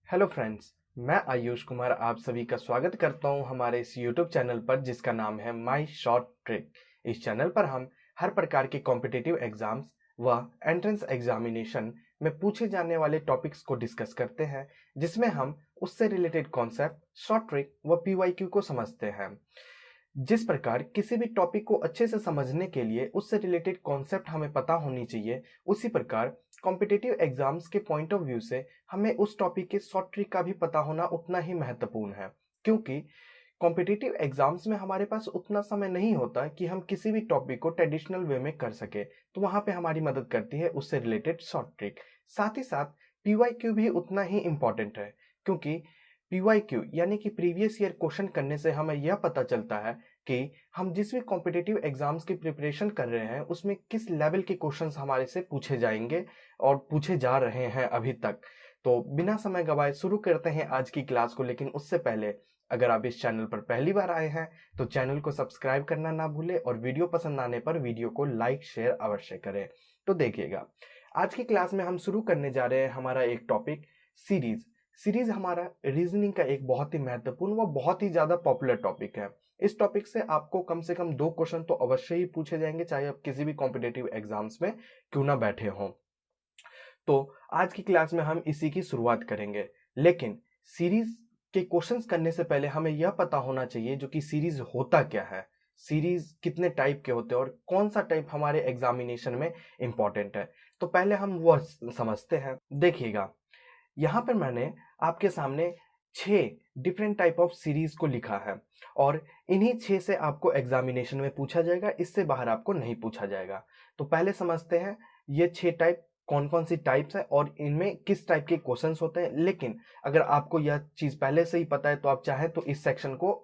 Hello friends, मैं आयुष कुमार आप सभी का स्वागत करता हूं हमारे इस यूट्यूब चैनल पर जिसका नाम है माई शॉर्ट ट्रिक। इस चैनल पर हम हर प्रकार के कॉम्पिटिटिव एग्जाम्स व एंट्रेंस एग्जामिनेशन में पूछे जाने वाले टॉपिक्स को डिस्कस करते हैं, जिसमें हम उससे रिलेटेड कॉन्सेप्ट, शॉर्ट ट्रिक व पीवाईक्यू को समझते हैं। जिस प्रकार किसी भी टॉपिक को अच्छे से समझने के लिए उससे रिलेटेड कॉन्सेप्ट हमें पता होनी चाहिए, उसी प्रकार कॉम्पिटिटिव एग्जाम्स के पॉइंट ऑफ व्यू से हमें उस टॉपिक के शॉर्ट ट्रिक का भी पता होना उतना ही महत्वपूर्ण है। क्योंकि कॉम्पिटिटिव एग्जाम्स में हमारे पास उतना समय नहीं होता कि हम किसी भी टॉपिक को ट्रेडिशनल वे में कर सके, तो वहां पे हमारी मदद करती है उससे रिलेटेड शॉर्ट ट्रिक। साथ ही साथ पीवाईक्यू भी उतना ही इम्पोर्टेंट है, क्योंकि पीवाईक्यू यानी कि प्रीवियस ईयर क्वेश्चन करने से हमें यह पता चलता है कि हम जिस भी कॉम्पिटिटिव एग्जाम्स की प्रिपरेशन कर रहे हैं उसमें किस लेवल के क्वेश्चंस हमारे से पूछे जाएंगे और पूछे जा रहे हैं अभी तक। तो बिना समय गवाए शुरू करते हैं आज की क्लास को। लेकिन उससे पहले अगर आप इस चैनल पर पहली बार आए हैं तो चैनल को सब्सक्राइब करना ना भूलें और वीडियो पसंद आने पर वीडियो को लाइक शेयर अवश्य करें। तो देखिएगा, आज की क्लास में हम शुरू करने जा रहे हैं हमारा एक टॉपिक सीरीज। सीरीज हमारा रीजनिंग का एक बहुत ही महत्वपूर्ण व बहुत ही ज्यादा पॉपुलर टॉपिक है। इस टॉपिक से आपको कम से कम 2 क्वेश्चन तो अवश्य ही पूछे जाएंगे, चाहे आप किसी भी कॉम्पिटिटिव एग्जाम्स में क्यों ना बैठे हों। तो आज की क्लास में हम इसी की शुरुआत करेंगे। लेकिन सीरीज के क्वेश्चंस करने से पहले हमें यह पता होना चाहिए जो कि सीरीज होता क्या है, सीरीज कितने टाइप के होते हैं और कौन सा टाइप हमारे एग्जामिनेशन में इंपॉर्टेंट है। तो पहले हम वह समझते हैं। देखिएगा, यहाँ पर मैंने आपके सामने 6 डिफरेंट टाइप ऑफ सीरीज को लिखा है और इन्हीं 6 से आपको एग्जामिनेशन में पूछा जाएगा, इससे बाहर आपको नहीं पूछा जाएगा। तो पहले समझते हैं ये 6 टाइप कौन कौन सी टाइप्स है और इनमें किस टाइप के क्वेश्चंस होते हैं। लेकिन अगर आपको यह चीज पहले से ही पता है तो आप चाहें तो इस सेक्शन को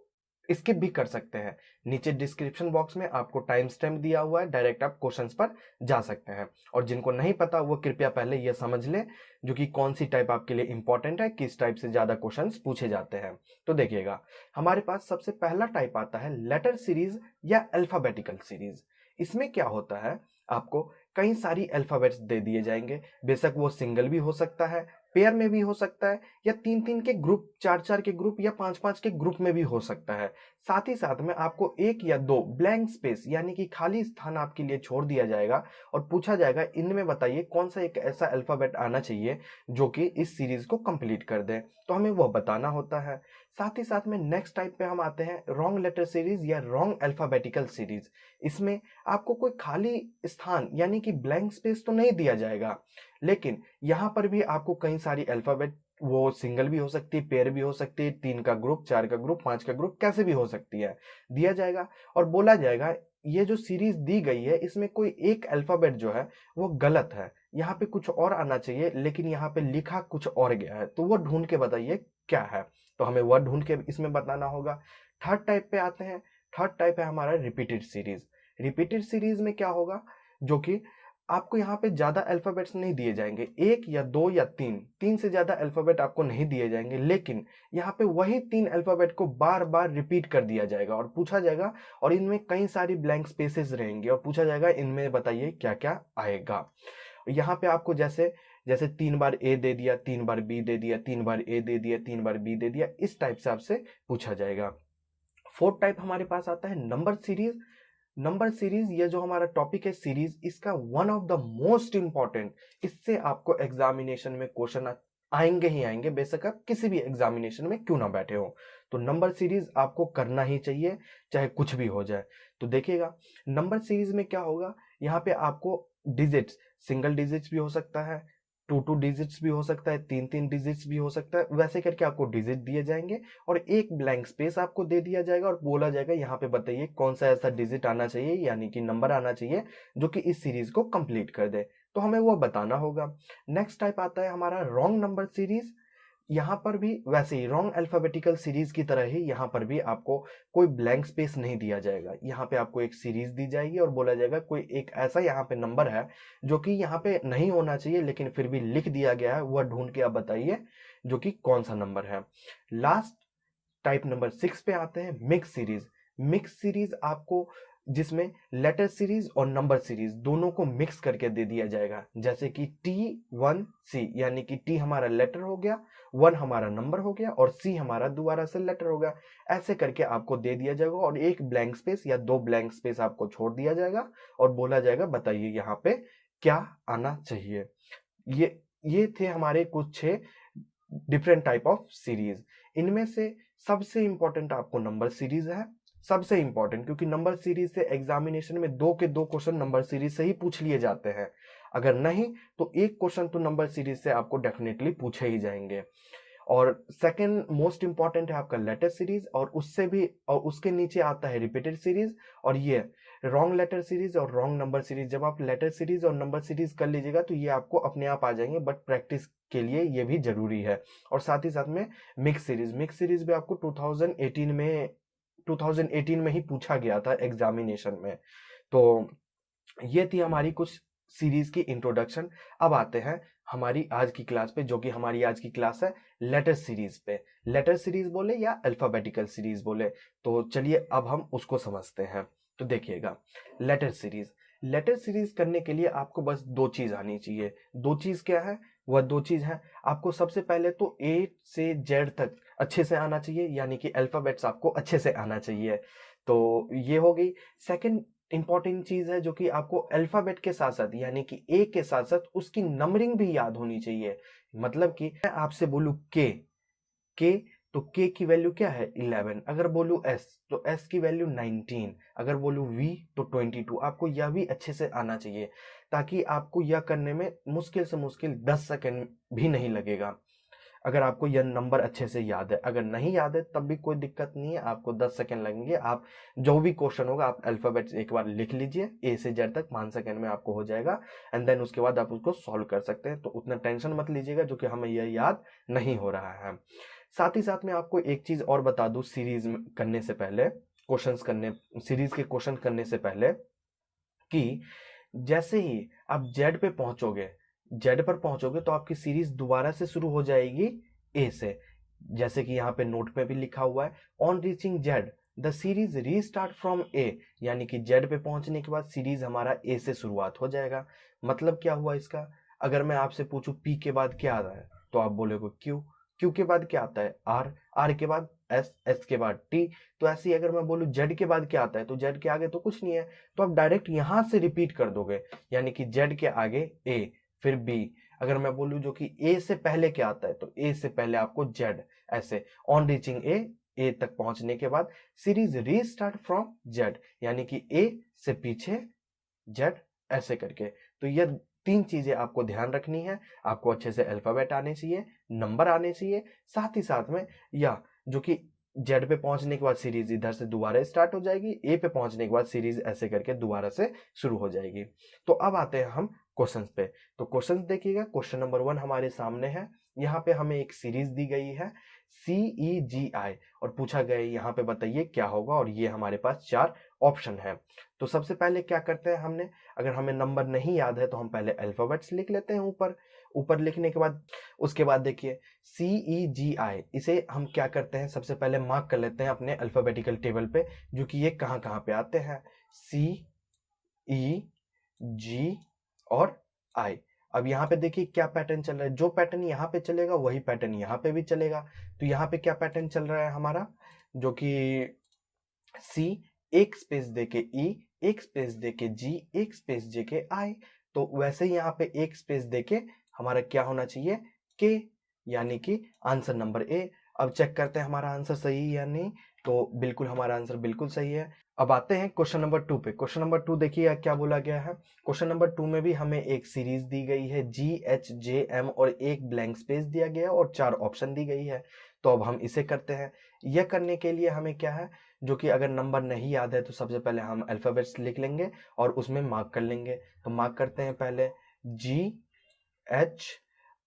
स्किप भी कर सकते हैं। नीचे डिस्क्रिप्शन बॉक्स में आपको टाइम स्टैम्प दिया हुआ है, डायरेक्ट आप क्वेश्चंस पर जा सकते हैं। और जिनको नहीं पता वो कृपया पहले यह समझ लें जो कि कौन सी टाइप आपके लिए इंपॉर्टेंट है, किस टाइप से ज्यादा क्वेश्चंस पूछे जाते हैं। तो देखिएगा, हमारे पास सबसे पहला टाइप आता है लेटर सीरीज या अल्फाबेटिकल सीरीज। इसमें क्या होता है, आपको कई सारी अल्फाबेट्स दे दिए जाएंगे। बेशक वो सिंगल भी हो सकता है, पेयर में भी हो सकता है, या 3-3 के ग्रुप, 4-4 के ग्रुप या 5-5 के ग्रुप में भी हो सकता है। साथ ही साथ में आपको 1 या 2 ब्लैंक स्पेस यानी कि खाली स्थान आपके लिए छोड़ दिया जाएगा और पूछा जाएगा इनमें बताइए कौन सा एक ऐसा अल्फाबेट आना चाहिए जो कि इस सीरीज को कंप्लीट कर दे, तो हमें वह बताना होता है। साथ ही साथ में नेक्स्ट टाइप पे हम आते हैं रॉन्ग लेटर सीरीज या रॉन्ग अल्फाबेटिकल सीरीज। इसमें आपको कोई खाली स्थान यानी कि ब्लैंक स्पेस तो नहीं दिया जाएगा, लेकिन यहाँ पर भी आपको कई सारी अल्फाबेट, वो सिंगल भी हो सकती है, पेयर भी हो सकती है, 3 का ग्रुप, 4 का ग्रुप, 5 का ग्रुप, कैसे भी हो सकती है, दिया जाएगा और बोला जाएगा ये जो सीरीज दी गई है इसमें कोई एक अल्फाबेट जो है वो गलत है, यहाँ पे कुछ और आना चाहिए लेकिन यहाँ पे लिखा कुछ और गया है, तो वो ढूंढ के बताइए क्या है। तो हमें वह ढूंढ के इसमें बताना होगा। थर्ड टाइप पे आते हैं। थर्ड टाइप है हमारा रिपीटेड सीरीज। रिपीटेड सीरीज में क्या होगा, जो कि आपको यहाँ पे ज्यादा अल्फाबेट्स नहीं दिए जाएंगे, 1 या 2 या 3 से ज्यादा अल्फाबेट आपको नहीं दिए जाएंगे, लेकिन यहाँ पे वही 3 अल्फाबेट को बार बार रिपीट कर दिया जाएगा और पूछा जाएगा, और इनमें कई सारी ब्लैंक स्पेसेस रहेंगे और पूछा जाएगा इनमें बताइए क्या क्या आएगा। यहाँ पे आपको जैसे जैसे 3 बार ए दे दिया, 3 बार बी दे दिया, 3 बार ए दे दिया, 3 बार बी दे दिया, इस टाइप से आपसे पूछा जाएगा। फोर्थ टाइप हमारे पास आता है नंबर सीरीज। नंबर सीरीज, ये जो हमारा टॉपिक है सीरीज, इसका one of the most important, इससे आपको एग्जामिनेशन में क्वेश्चन आएंगे ही आएंगे, बेशक आप किसी भी एग्जामिनेशन में क्यों ना बैठे हो। तो नंबर सीरीज आपको करना ही चाहिए, चाहे कुछ भी हो जाए। तो देखिएगा, नंबर सीरीज में क्या होगा, यहाँ पे आपको डिजिट्स, सिंगल डिजिट्स भी हो सकता है, 2-2 डिजिट्स भी हो सकता है, 3-3 डिजिट्स भी हो सकता है, वैसे करके आपको डिजिट दिए जाएंगे और एक ब्लैंक स्पेस आपको दे दिया जाएगा और बोला जाएगा यहाँ पे बताइए कौन सा ऐसा डिजिट आना चाहिए यानी कि नंबर आना चाहिए जो कि इस सीरीज को कंप्लीट कर दे, तो हमें वो बताना होगा। नेक्स्ट टाइप आता है हमारा रॉन्ग नंबर सीरीज। यहाँ पर भी वैसे ही रॉन्ग अल्फाबेटिकल सीरीज की तरह ही यहाँ पर भी आपको कोई ब्लैंक स्पेस नहीं दिया जाएगा। यहाँ पे आपको एक सीरीज दी जाएगी और बोला जाएगा कोई एक ऐसा यहाँ पे नंबर है जो कि यहाँ पे नहीं होना चाहिए लेकिन फिर भी लिख दिया गया है, वह ढूंढ के आप बताइए जो कि कौन सा नंबर है। लास्ट टाइप नंबर 6 पे आते हैं मिक्स सीरीज। मिक्स सीरीज आपको जिसमें लेटर सीरीज और नंबर सीरीज दोनों को मिक्स करके दे दिया जाएगा। जैसे कि T1C, यानी कि T हमारा लेटर हो गया, 1 हमारा नंबर हो गया और C हमारा दोबारा से लेटर हो गया। ऐसे करके आपको दे दिया जाएगा और एक ब्लैंक स्पेस या 2 ब्लैंक स्पेस आपको छोड़ दिया जाएगा और बोला जाएगा बताइए यहाँ पे क्या आना चाहिए। ये थे हमारे कुछ 6 डिफरेंट टाइप ऑफ सीरीज। इनमें से सबसे इंपॉर्टेंट आपको नंबर सीरीज है, सबसे इंपॉर्टेंट, क्योंकि नंबर सीरीज से एग्जामिनेशन में 2 के 2 क्वेश्चन नंबर सीरीज से ही पूछ लिए जाते हैं। अगर नहीं तो एक क्वेश्चन तो नंबर सीरीज से आपको डेफिनेटली पूछे ही जाएंगे। और सेकंड मोस्ट इंपॉर्टेंट है आपका लेटर सीरीज, और उसके नीचे आता है रिपीटेड सीरीज और ये रॉन्ग लेटर सीरीज और रॉन्ग नंबर सीरीज। जब आप लेटर सीरीज और नंबर सीरीज कर लीजिएगा तो ये आपको अपने आप आ जाएंगे, बट प्रैक्टिस के लिए ये भी जरूरी है। और साथ ही साथ में मिक्स सीरीज भी आपको 2018 में ही पूछा गया था एग्जामिनेशन में। तो ये थी हमारी कुछ सीरीज की इंट्रोडक्शन। अब आते हैं हमारी आज की क्लास पे, जो कि हमारी आज की क्लास है लेटर सीरीज पे। लेटर सीरीज बोले या अल्फाबेटिकल सीरीज बोले, तो चलिए अब हम उसको समझते हैं। तो देखिएगा, लेटर सीरीज करने के लिए आपको बस 2 चीज आनी चाहिए। 2 चीज क्या है? वह 2 चीज है, आपको सबसे पहले तो A से Z तक अच्छे से आना चाहिए, यानी कि अल्फाबेट्स आपको अच्छे से आना चाहिए। तो ये हो गई। सेकंड इंपॉर्टेंट चीज है जो कि आपको अल्फाबेट के साथ साथ, यानी कि ए के साथ साथ उसकी नंबरिंग भी याद होनी चाहिए। मतलब कि मैं आपसे बोलूं के तो के की वैल्यू क्या है 11, अगर बोलूं एस तो एस की वैल्यू 19, अगर बोलूं वी तो 22। आपको यह भी अच्छे से आना चाहिए ताकि आपको यह करने में मुश्किल से मुश्किल 10 सेकंड भी नहीं लगेगा, अगर आपको यह नंबर अच्छे से याद है। अगर नहीं याद है तब भी कोई दिक्कत नहीं है, आपको 10 सेकंड लगेंगे। आप जो भी क्वेश्चन होगा आप अल्फाबेट्स एक बार लिख लीजिए, ए से जेड तक 5 सेकंड में आपको हो जाएगा, एंड देन उसके बाद आप उसको सॉल्व कर सकते हैं। तो उतना टेंशन मत लीजिएगा जो कि हमें यह याद नहीं हो रहा है। साथ ही साथ में आपको एक चीज और बता दूं, सीरीज करने से पहले, सीरीज के क्वेश्चन करने से पहले, कि जैसे ही आप जेड पे पहुंचोगे, जेड पर पहुंचोगे तो आपकी सीरीज दोबारा से शुरू हो जाएगी ए से। जैसे कि यहाँ पे नोट पे भी लिखा हुआ है, on reaching Z the series restart from A, यानी कि जेड पे पहुंचने के बाद सीरीज हमारा ए से शुरुआत हो जाएगा। मतलब क्या हुआ इसका? अगर मैं आपसे पूछूं पी के बाद क्या आता है तो आप बोलोगे क्यू के बाद क्या आता है आर के बाद एस के बाद टी। तो ऐसे ही अगर मैं बोलूं जेड के बाद क्या आता है तो जेड के आगे तो कुछ नहीं है, तो आप डायरेक्ट यहां से रिपीट कर दोगे, यानी कि जेड के आगे ए फिर बी। अगर मैं बोलूं जो कि ए से पहले क्या आता है तो ए से पहले आपको जेड। ऐसे ऑन रीचिंग ए तक पहुंचने के बाद सीरीज रीस्टार्ट फ्रॉम जेड, यानी कि ए से पीछे जेड, ऐसे करके। तो यह 3 चीजें आपको ध्यान रखनी है। आपको अच्छे से अल्फाबेट आने चाहिए, नंबर आने चाहिए, साथ ही साथ में या जो कि जेड पे पहुंचने के बाद सीरीज इधर से दोबारा स्टार्ट हो जाएगी, ए पे पहुंचने के बाद सीरीज ऐसे करके दोबारा से शुरू हो जाएगी। तो अब आते हैं हम क्वेश्चंस पे। तो क्वेश्चंस देखिएगा, क्वेश्चन नंबर 1 हमारे सामने है। यहाँ पे हमें एक सीरीज दी गई है CEGI और पूछा गया है यहाँ पे बताइए क्या होगा, और ये हमारे पास 4 ऑप्शन है। तो सबसे पहले क्या करते हैं हमने, अगर हमें नंबर नहीं याद है तो हम पहले अल्फाबेट्स लिख लेते हैं ऊपर लिखने के बाद उसके बाद देखिए CEGI, इसे हम क्या करते हैं सबसे पहले मार्क कर लेते हैं अपने अल्फाबेटिकल टेबल पे, जो कि ये कहाँ पे आते हैं, CEG और I। अब यहाँ पे देखिए क्या पैटर्न चल रहा है, जो पैटर्न यहाँ पे चलेगा वही पैटर्न यहाँ पे भी चलेगा। तो यहाँ पे क्या पैटर्न चल रहा है हमारा, जो कि C एक स्पेस देके E, एक स्पेस देके G, एक स्पेस देके I। तो वैसे ही यहाँ पे एक स्पेस देके हमारा क्या होना चाहिए K, यानी कि आंसर नंबर A। अब चेक करते हैं हमारा आंसर सही है या नहीं, तो बिल्कुल हमारा आंसर बिल्कुल सही है। अब आते हैं क्वेश्चन नंबर 2 पे। क्वेश्चन नंबर 2 देखिए क्या बोला गया है। क्वेश्चन नंबर 2 में भी हमें एक सीरीज दी गई है GHJM और एक ब्लैंक स्पेस दिया गया है और 4 ऑप्शन दी गई है। तो अब हम इसे करते हैं। यह करने के लिए हमें क्या है, जो कि अगर नंबर नहीं याद है तो सबसे पहले हम अल्फाबेट्स लिख लेंगे और उसमें मार्क कर लेंगे। तो मार्क करते हैं पहले GH,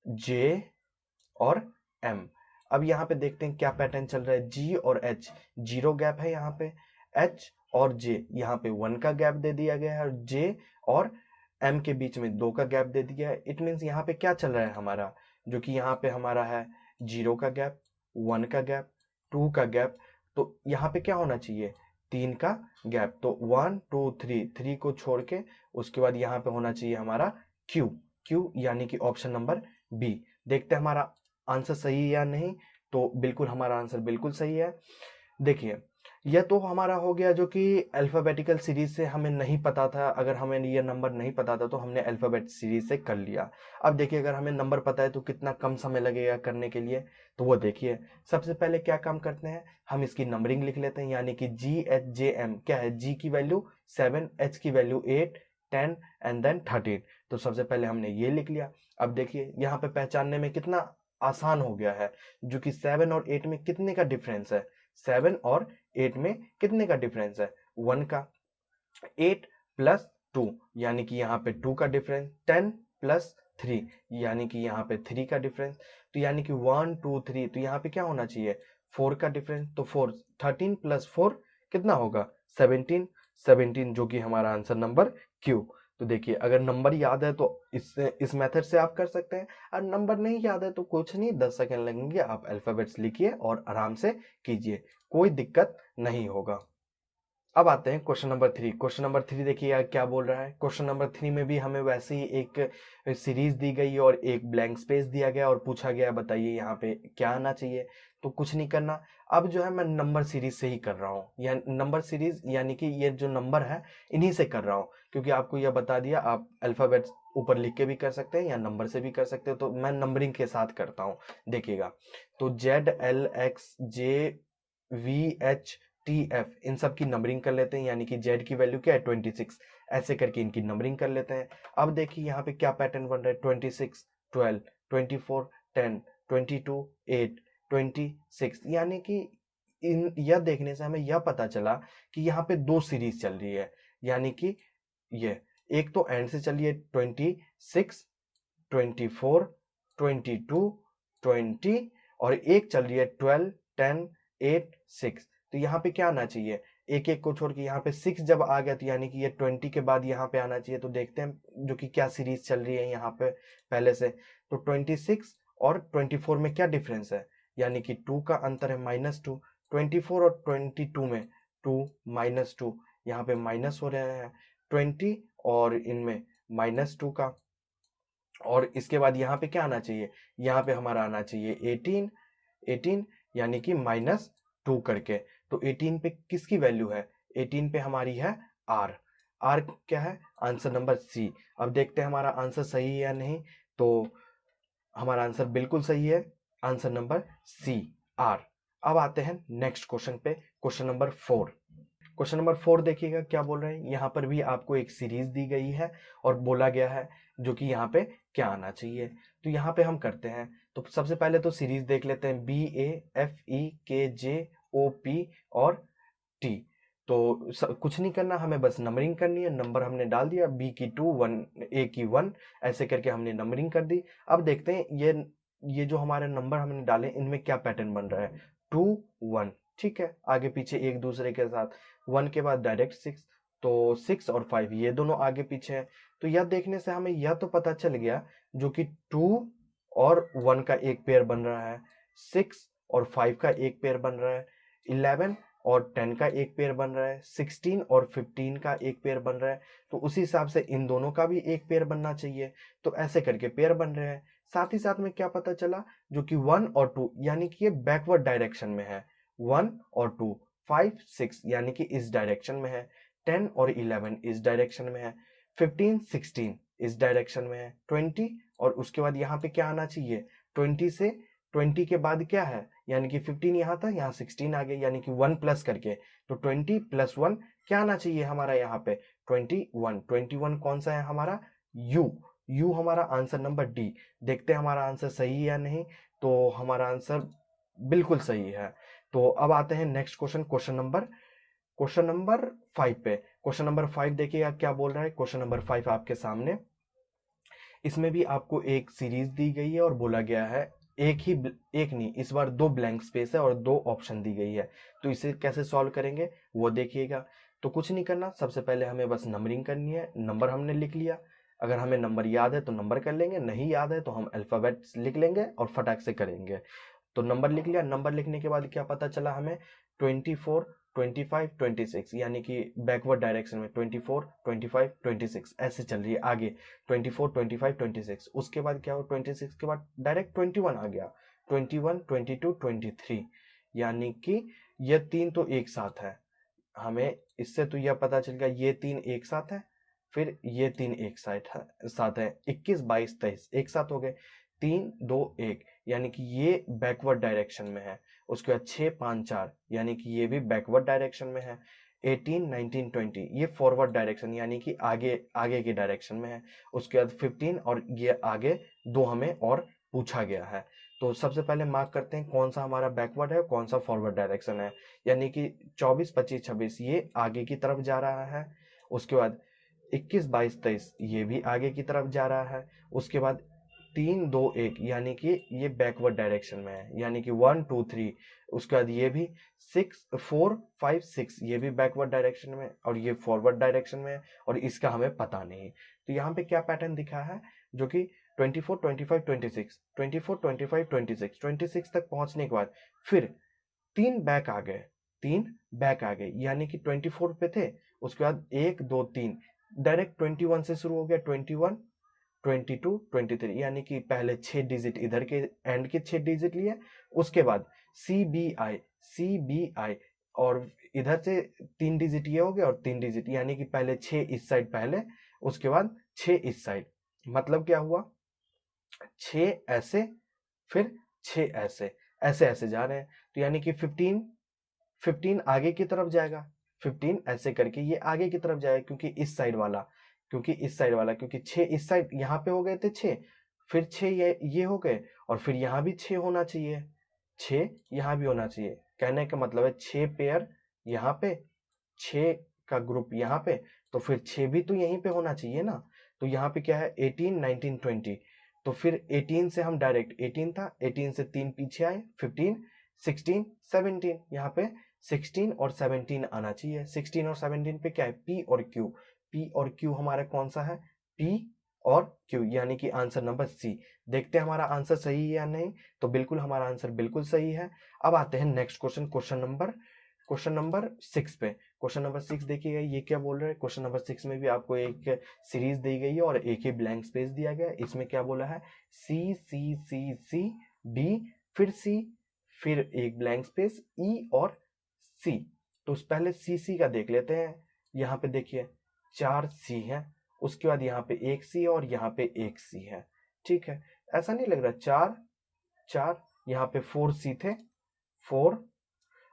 J और M। अब यहाँ पे देखते हैं क्या पैटर्न चल रहा है। G और H 0 गैप है यहाँ पे, H और J यहाँ पे 1 का गैप दे दिया गया है, और J और M के बीच में 2 का गैप दे दिया है। इट मीन्स यहाँ पे क्या चल रहा है हमारा, जो कि यहाँ पे हमारा है 0 का गैप, 1 का गैप, 2 का गैप। तो यहाँ पे क्या होना चाहिए 3 का गैप, तो 1 2 3, 3 को छोड़ के उसके बाद यहाँ पे होना चाहिए हमारा Q, Q यानी कि ऑप्शन नंबर बी। देखते हैं हमारा आंसर सही है या नहीं। तो बिल्कुल हमारा आंसर बिल्कुल सही है। देखिए यह तो हमारा हो गया जो कि अल्फ़ाबेटिकल सीरीज से हमें नहीं पता था। अगर हमें ये नंबर नहीं पता था तो हमने अल्फ़ाबेट सीरीज से कर लिया। अब देखिए अगर हमें नंबर पता है तो कितना कम समय लगेगा करने के लिए। तो वो देखिए सबसे पहले क्या काम करते हैं, हम इसकी नंबरिंग लिख लेते हैं, यानी कि GHJM क्या है, G की वैल्यू 7, H की वैल्यू 8, 10 एंड देन 13। तो सबसे पहले हमने ये लिख लिया। अब देखिए यहाँ पे पहचानने में कितना आसान हो गया है, जो कि 7 और 8 में कितने का डिफरेंस है, 7 और 8 में कितने का डिफरेंस है, 1 का। 8 प्लस 2 यानी कि यहाँ पे 2 का डिफरेंस, 10 प्लस 3 यानी कि यहाँ पे 3 का डिफरेंस। तो यानी कि 1 2 3, तो यहाँ पे क्या होना चाहिए, 4 का डिफरेंस। तो 4, 13 प्लस 4 कितना होगा, 17, 17 जो कि हमारा आंसर नंबर क्यू। तो देखिए अगर नंबर याद है तो इस मेथड से आप कर सकते हैं, और नंबर नहीं याद है तो कुछ नहीं, 10 सेकंड लगेंगे, आप अल्फाबेट्स लिखिए और आराम से कीजिए, कोई दिक्कत नहीं होगा। अब आते हैं क्वेश्चन नंबर 3। क्वेश्चन नंबर 3 देखिए क्या बोल रहा है। क्वेश्चन नंबर 3 में भी हमें वैसे ही एक सीरीज दी गई और एक ब्लैंक स्पेस दिया गया और पूछा गया बताइए यहाँ पे क्या आना चाहिए। तो कुछ नहीं करना, अब जो है मैं नंबर सीरीज से ही कर रहा हूँ, या नंबर सीरीज यानी कि ये जो नंबर है इन्हीं से कर रहा हूँ, क्योंकि आपको यह बता दिया आप अल्फाबेट्स ऊपर लिख के भी कर सकते हैं या नंबर से भी कर सकते हो। तो मैं नंबरिंग के साथ करता हूँ, देखिएगा। तो ZLXJVHTF इन सब की नंबरिंग कर लेते हैं, यानी कि Z की वैल्यू क्या है 26, ऐसे करके इनकी नंबरिंग कर लेते हैं। अब देखिए यहाँ पे क्या पैटर्न बन रहा है, 26 12, 24 10, 22 8, 26, यानी कि इन यह देखने से हमें यह पता चला कि यहाँ पे दो सीरीज चल रही है, यानी कि ये एक तो एंड से चल रही है 26, 24, 22, 20, और एक चल रही है 12, 10, 8, 6। तो यहाँ पे क्या आना चाहिए, एक एक को छोड़ के यहाँ पे 6 जब आ गया तो यानी कि ये 20 के बाद यहाँ पे आना चाहिए। तो देखते हैं जो कि क्या सीरीज चल रही है यहाँ पे पहले से। तो 26 और 24 में क्या डिफरेंस है, यानी कि 2 का अंतर है, -2। 24 और 22 में 2 -2, यहाँ पे माइनस हो रहे हैं 20 और इनमें -2 का। और इसके बाद यहाँ पे क्या आना चाहिए, यहाँ पे हमारा आना चाहिए 18, 18 यानी कि -2 करके। तो 18 पे किसकी वैल्यू है, 18 पे हमारी है R। R क्या है, आंसर नंबर सी। अब देखते हैं हमारा आंसर सही है या नहीं। तो हमारा आंसर बिल्कुल सही है, आंसर नंबर सी R। अब आते हैं नेक्स्ट क्वेश्चन पे, क्वेश्चन नंबर 4। क्वेश्चन नंबर 4 देखिएगा क्या बोल रहे हैं। यहाँ पर भी आपको एक सीरीज दी गई है और बोला गया है जो कि यहाँ पे क्या आना चाहिए। तो यहाँ पे हम करते हैं, तो सबसे पहले तो सीरीज देख लेते हैं, BAFEKJOP और T। तो कुछ नहीं करना, हमें बस नंबरिंग करनी है। नंबर हमने डाल दिया, B की 2, 1, A की 1, ऐसे करके हमने नंबरिंग कर दी। अब देखते हैं ये जो हमारे नंबर हमने डाले इनमें क्या पैटर्न बन रहा है, 2 1, ठीक है, आगे पीछे एक दूसरे के साथ। 1 के बाद डायरेक्ट 6, तो 6 और 5 ये दोनों आगे पीछे हैं। तो यह देखने से हमें यह तो पता चल गया जो कि 2 और 1 का एक पेयर बन रहा है, 6 और 5 का एक पेयर बन रहा है, 11 और 10 का एक पेयर बन रहा है, 16 और 15 का एक पेयर बन रहा है। तो उसी हिसाब से इन दोनों का भी एक पेयर बनना चाहिए। तो ऐसे करके पेयर बन रहे हैं। साथ ही साथ में क्या पता चला, जो कि 1 और 2 यानी कि ये बैकवर्ड डायरेक्शन में है, 1 और 2, 5 6 यानी कि इस डायरेक्शन में है, 10 और 11 इस डायरेक्शन में है, 15 16 इस डायरेक्शन में है, 20 और उसके बाद यहाँ पे क्या आना चाहिए, 20 से 20 के बाद क्या है, यानी कि 15 यहाँ था, यहाँ 16 आ गया, यानी कि 1 प्लस करके। तो 20 + 1 क्या आना चाहिए हमारा यहाँ पे, 21। 21 कौन सा है हमारा, यू हमारा आंसर नंबर डी। देखते हैं हमारा आंसर सही है या नहीं। तो हमारा आंसर बिल्कुल सही है। तो अब आते हैं नेक्स्ट क्वेश्चन, क्वेश्चन नंबर 5 पे। क्वेश्चन नंबर 5 देखिएगा क्या बोल रहा है। क्वेश्चन नंबर 5 आपके सामने, इसमें भी आपको एक सीरीज दी गई है और बोला गया है एक नहीं, इस बार 2 ब्लैंक स्पेस है और 2 ऑप्शन दी गई है। तो इसे कैसे सॉल्व करेंगे वो देखिएगा। तो कुछ नहीं करना, सबसे पहले हमें बस नंबरिंग करनी है। नंबर हमने लिख लिया, अगर हमें नंबर याद है तो नंबर कर लेंगे, नहीं याद है तो हम अल्फाबेट्स लिख लेंगे और फटाक से करेंगे। तो नंबर लिख लिया। नंबर लिखने के बाद क्या पता चला हमें, 24 25 26 यानी कि बैकवर्ड डायरेक्शन में 24 25 26 ऐसे चल रही है आगे 24 25 26। उसके बाद क्या हुआ 26 के बाद डायरेक्ट 21 आ गया 21 22 23 यानी कि ये तीन तो एक साथ है। हमें इससे तो यह पता चल गया ये तीन एक साथ है, फिर ये तीन एक साथ है 21 22 23 एक साथ हो गए 3 2 1 यानी कि ये बैकवर्ड डायरेक्शन में है। उसके बाद 6 5 4 यानी कि ये भी बैकवर्ड डायरेक्शन में है। 18 19 20 ये फॉरवर्ड डायरेक्शन यानी कि आगे आगे के डायरेक्शन में है। उसके बाद 15 और ये आगे दो हमें और पूछा गया है। तो सबसे पहले मार्क करते हैं कौन सा हमारा बैकवर्ड है कौन सा फॉरवर्ड डायरेक्शन है। यानी कि 24 25 26 ये आगे की तरफ जा रहा है। उसके बाद 21 22 23 ये भी आगे की तरफ जा रहा है। उसके बाद 3 2 1 यानी कि ये बैकवर्ड डायरेक्शन में है यानी कि 1 2 3। उसके बाद ये भी 6 4 5 6 ये भी बैकवर्ड डायरेक्शन में और ये फॉरवर्ड डायरेक्शन में है और इसका हमें पता नहीं। तो यहाँ पे क्या पैटर्न दिखा है जो कि 24 25 26 24 25 26 26 तक पहुंचने के बाद फिर तीन बैक आ गए यानी कि 24 पे थे। उसके बाद 1 2 3 डायरेक्ट 21 से शुरू हो गया 21 22 23 यानी कि पहले 6 डिजिट इधर के एंड के 6 डिजिट लिए। उसके बाद CBI और इधर से 3 डिजिट ये हो गया और 3 डिजिट यानी कि पहले 6 इस साइड पहले उसके बाद 6 इस साइड। मतलब क्या हुआ 6 ऐसे फिर 6 ऐसे ऐसे ऐसे जा रहे हैं। तो यानी कि 15 आगे की तरफ जाएगा 15 ऐसे करके ये आगे की तरफ जाएगा क्योंकि इस साइड वाला क्योंकि 6 इस साइड यहाँ पे हो गए थे 6 फिर 6 ये हो गए और फिर यहाँ भी 6 होना चाहिए 6 यहाँ भी होना चाहिए। कहने का मतलब है 6 पेयर यहाँ पे 6 का ग्रुप यहाँ पे तो फिर 6 भी तो यहीं पे होना चाहिए ना। तो यहाँ पे क्या है 18 19 20 तो फिर 18 से हम डायरेक्ट 18 था 18 से 3 पीछे आए 15 16 17 यहाँ पे 16 और 17 आना चाहिए। 16 और 17 पे क्या है P और Q हमारा कौन सा है P और Q यानी कि आंसर नंबर C। देखते हैं हमारा आंसर सही है या नहीं। तो बिल्कुल हमारा आंसर बिल्कुल सही है। अब आते हैं नेक्स्ट क्वेश्चन नंबर 6 पे। क्वेश्चन नंबर 6 देखिएगा ये क्या बोल रहा है। क्वेश्चन नंबर 6 में भी आपको एक सीरीज दी गई है और एक ही ब्लैंक स्पेस दिया गया है। इसमें क्या बोला है C D फिर C फिर एक ब्लैंक स्पेस E और C। तो पहले C का देख लेते हैं। यहाँ पे देखिए 4 C है उसके बाद यहाँ पे एक C और यहाँ पे एक C है। ठीक है ऐसा नहीं लग रहा 4 यहाँ पे 4 C थे 4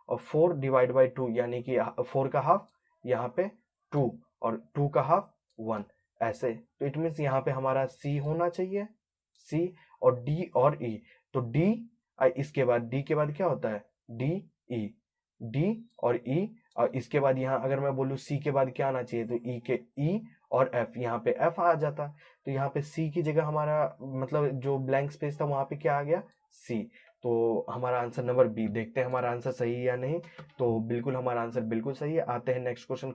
और 4 डिवाइड बाई 2 यानी कि 4 का हाफ यहाँ पे 2 और 2 का हाफ 1 ऐसे। तो इट मीन्स यहाँ पे हमारा C होना चाहिए C और D और E। तो D इसके बाद D के बाद क्या होता है D और E और इसके बाद यहाँ अगर मैं बोलूँ C के बाद क्या आना चाहिए तो E और F यहाँ पे F आ जाता। तो यहाँ पे C की जगह हमारा मतलब जो ब्लैंक स्पेस था वहां पे क्या आ गया C। तो हमारा आंसर नंबर बी। देखते हैं हमारा आंसर सही है या नहीं। तो बिल्कुल हमारा आंसर बिल्कुल सही है। आते हैं नेक्स्ट क्वेश्चन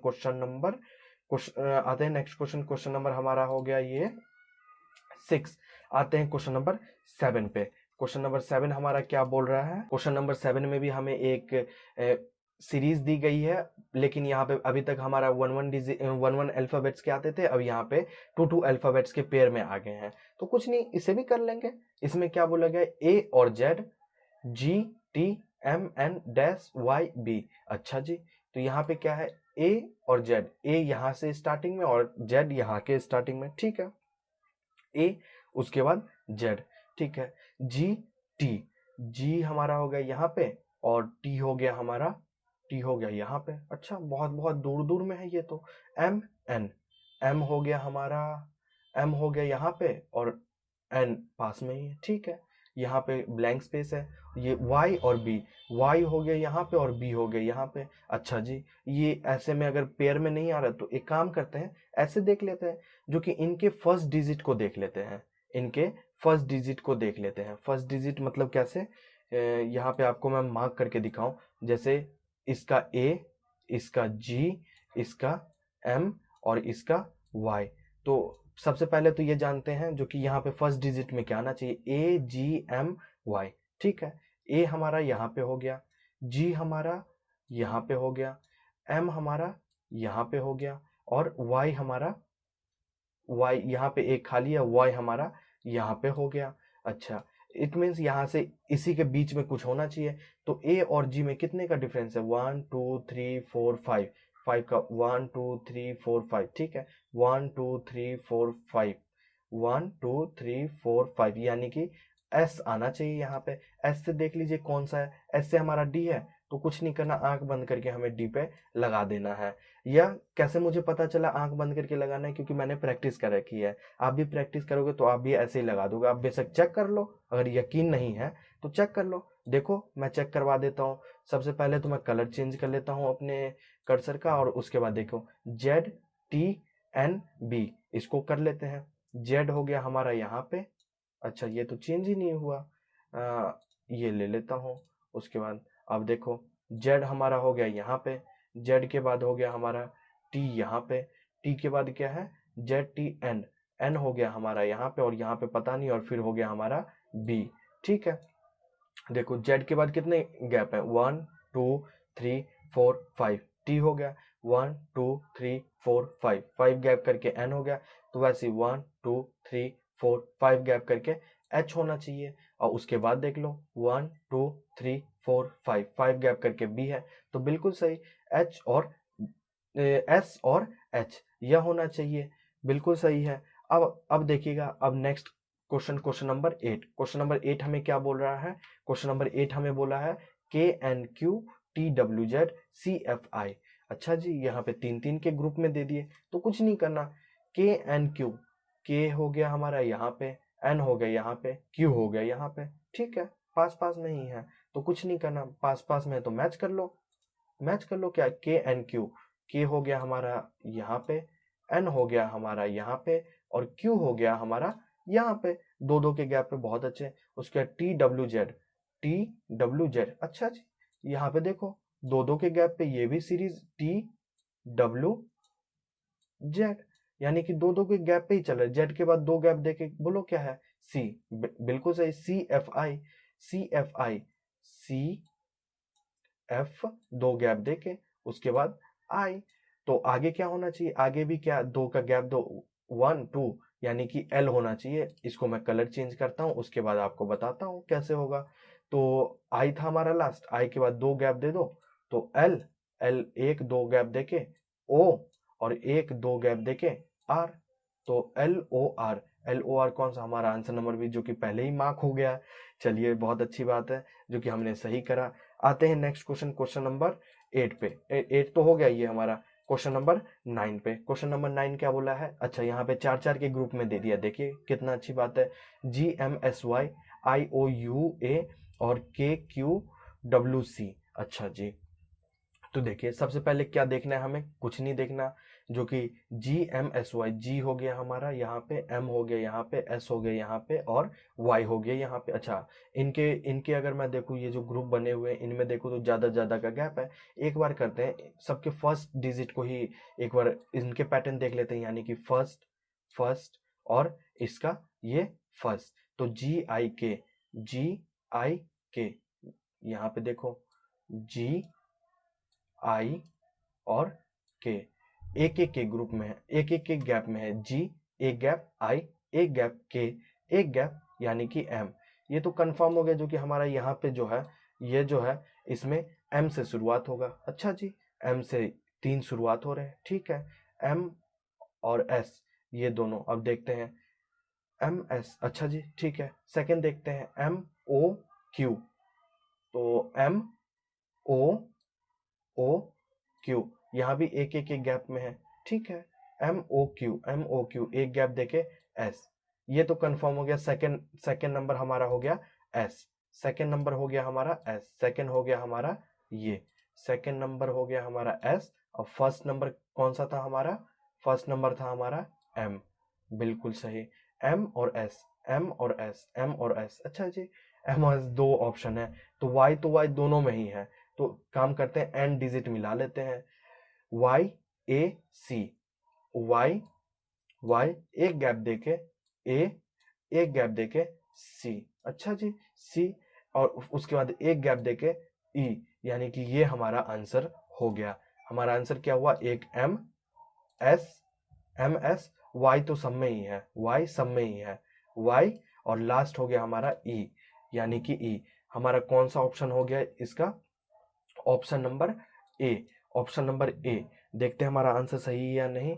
नंबर हमारा हो गया ये 6। आते हैं क्वेश्चन नंबर 7 पे। क्वेश्चन नंबर 7 हमारा क्या बोल रहा है। क्वेश्चन नंबर 7 में भी हमें एक सीरीज दी गई है लेकिन यहाँ पे अभी तक हमारा 1 अल्फाबेट्स के आते थे अब यहाँ पे 2 अल्फाबेट्स के पेयर में आ गए हैं। तो कुछ नहीं इसे भी कर लेंगे। इसमें क्या बोला गया A और Z GTMN-YB। अच्छा जी तो यहाँ पे क्या है A और Z A यहाँ से स्टार्टिंग में और Z यहाँ के स्टार्टिंग में। ठीक है A उसके बाद Z। ठीक है G हमारा हो गया यहाँ पे और T हो गया हमारा यहाँ पे। अच्छा बहुत बहुत दूर दूर में है ये तो। M हो गया हमारा यहाँ पे और N पास में ही है। ठीक है यहाँ पे ब्लैंक स्पेस है। ये Y और B Y हो गया यहाँ पे और B हो गया यहाँ पे। अच्छा जी ये ऐसे में अगर पेयर में नहीं आ रहा तो एक काम करते हैं ऐसे देख लेते हैं जो कि इनके फर्स्ट डिजिट को देख लेते हैं। फर्स्ट डिजिट मतलब कैसे यहाँ पे आपको मैं मार्क करके दिखाऊं। जैसे इसका A इसका G इसका M और इसका Y। तो सबसे पहले तो ये जानते हैं जो कि यहाँ पे फर्स्ट डिजिट में क्या आना चाहिए AGMY। ठीक है A हमारा यहाँ पे हो गया G हमारा यहाँ पे हो गया, M हमारा यहाँ पे हो गया, और Y हमारा, Y यहाँ पे एक खाली है, Y हमारा यहाँ पे हो गया। अच्छा, इट मीन्स यहाँ से इसी के बीच में कुछ होना चाहिए। तो A और G में कितने का डिफरेंस है? 1 2 3 4 5, 5 का 1 2 3 4 5, ठीक है, 1 2 3 4 5, 1 2 3 4 5, यानी कि S आना चाहिए यहाँ पे। S से देख लीजिए कौन सा है, S से हमारा D है, तो कुछ नहीं करना, आंख बंद करके हमें D पे लगा देना है। यह कैसे मुझे पता चला आंख बंद करके लगाना है? क्योंकि मैंने प्रैक्टिस कर रखी है। आप भी प्रैक्टिस करोगे तो आप भी ऐसे ही लगा दोगे। आप बेशक चेक कर लो, अगर यकीन नहीं है तो चेक कर लो। देखो मैं चेक करवा देता हूँ। सबसे पहले तो मैं कलर चेंज कर लेता हूँ अपने कर्सर का, और उसके बाद देखो ZTNB इसको कर लेते हैं। Z हो गया हमारा यहाँ पे। अच्छा, ये तो चेंज ही नहीं हुआ। ये ले लेता हूँ। उसके बाद अब देखो Z हमारा हो गया यहाँ पे, Z के बाद हो गया हमारा T यहाँ पे, T के बाद क्या है ZTN, N हो गया हमारा यहाँ पे, और यहाँ पे पता नहीं, और फिर हो गया हमारा B। ठीक है, देखो Z के बाद कितने गैप है? 1 2 3 4 5, T हो गया 1 2 3 4 5, 5 गैप करके N हो गया। तो वैसे 1 2 3 4 5 गैप करके H होना चाहिए। और उसके बाद देख लो 1 2 3 4 5, 5 गैप करके B है। तो बिल्कुल सही, H और S और H यह होना चाहिए, बिल्कुल सही है। अब देखिएगा, अब next question number 8। Question number 8 हमें क्या बोल रहा है? क्वेश्चन नंबर 8 हमें बोला है KNQTWZCFI। अच्छा जी, यहाँ पे 3-3 के ग्रुप में दे दिए, तो कुछ नहीं करना। KNQ, K हो गया हमारा यहाँ पे, N हो गया यहाँ पे, Q हो गया यहाँ पे। ठीक है, पास पास में ही है तो कुछ नहीं करना, पास पास में तो मैच कर लो। मैच कर लो क्या? KNQ, K हो गया हमारा यहाँ पे, N हो गया हमारा यहाँ पे, और Q हो गया हमारा यहाँ पे, दो दो के गैप पे, बहुत अच्छे। उसके बाद TWZ, अच्छा जी, यहाँ पे देखो दो दो के गैप पे ये भी सीरीज TWZ, यानी कि दो दो के गैप पे ही चल रहा है। जेड के बाद दो गैप देके बोलो क्या है? C, बिल्कुल सही, CF, दो गैप देके उसके बाद I। तो आगे क्या होना चाहिए? आगे भी क्या, दो का गैप दो, 1 2, यानी कि L होना चाहिए। इसको मैं कलर चेंज करता हूँ, उसके बाद आपको बताता हूँ कैसे होगा। तो I था हमारा लास्ट, I के बाद दो गैप दे दो तो L, एक दो गैप देके O, और एक दो गैप देके R, तो LOR कौन सा? हमारा आंसर नंबर भी, जो कि पहले ही मार्क हो गया। चलिए, बहुत अच्छी बात है जो कि हमने सही करा। आते हैं नेक्स्ट क्वेश्चन, क्वेश्चन नंबर 8 पे। 8 तो हो गया ये हमारा। क्वेश्चन नंबर 9 पे, क्वेश्चन नंबर 9 क्या बोला है? अच्छा, यहाँ पे 4-4 के ग्रुप में दे दिया, देखिए कितना अच्छी बात है। GMSYIOUA और KQWC। अच्छा जी, तो देखिए सबसे पहले क्या देखना है हमें? कुछ नहीं देखना, जो कि GMSY, G हो गया हमारा यहाँ पे, M हो गया यहाँ पे, S हो गया यहाँ पे, और Y हो गया यहाँ पे। अच्छा, इनके इनके अगर मैं देखूँ, ये जो ग्रुप बने हुए हैं इनमें देखूँ तो ज़्यादा का गैप है। एक बार करते हैं, सबके फर्स्ट डिजिट को ही एक बार इनके पैटर्न देख लेते हैं, यानी कि फर्स्ट और इसका ये फर्स्ट। तो GIK, यहाँ पे देखो GI और K एक के ग्रुप में है, एक के गैप में है। G एक गैप, I एक गैप, K एक गैप, यानी कि M। ये तो कंफर्म हो गया, जो कि हमारा यहाँ पे जो है, ये जो है इसमें M से शुरुआत होगा। अच्छा जी, M से 3 शुरुआत हो रहे हैं, ठीक है। M और S ये दोनों, अब देखते हैं MS। अच्छा जी, ठीक है। सेकंड देखते हैं MOQ, तो MOQ यहाँ भी एक गैप में है, ठीक है। MOQ एक गैप देके S, ये तो कंफर्म हो गया। सेकंड नंबर हमारा हो गया S, सेकंड नंबर हो गया हमारा S, सेकंड हो गया हमारा ये, सेकंड नंबर हो गया हमारा S। और फर्स्ट नंबर कौन सा था हमारा? फर्स्ट नंबर था हमारा M, बिल्कुल सही। M और S, M और S, M और S। अच्छा जी, M और S दो ऑप्शन है, तो Y दोनों में ही है। तो काम करते हैं, एंड डिजिट मिला लेते हैं। YAC, Y एक गैप देके A, एक गैप देके C। अच्छा जी, C, और उसके बाद एक गैप देके E, यानी कि ये हमारा आंसर हो गया। हमारा आंसर क्या हुआ, एक एम एस, वाई तो सब में ही है, वाई सब में ही है, वाई, और लास्ट हो गया हमारा ई, यानी कि ई। हमारा कौन सा ऑप्शन हो गया इसका, option number A, option number A. देखते हैं हमारा आंसर सही है या नहीं।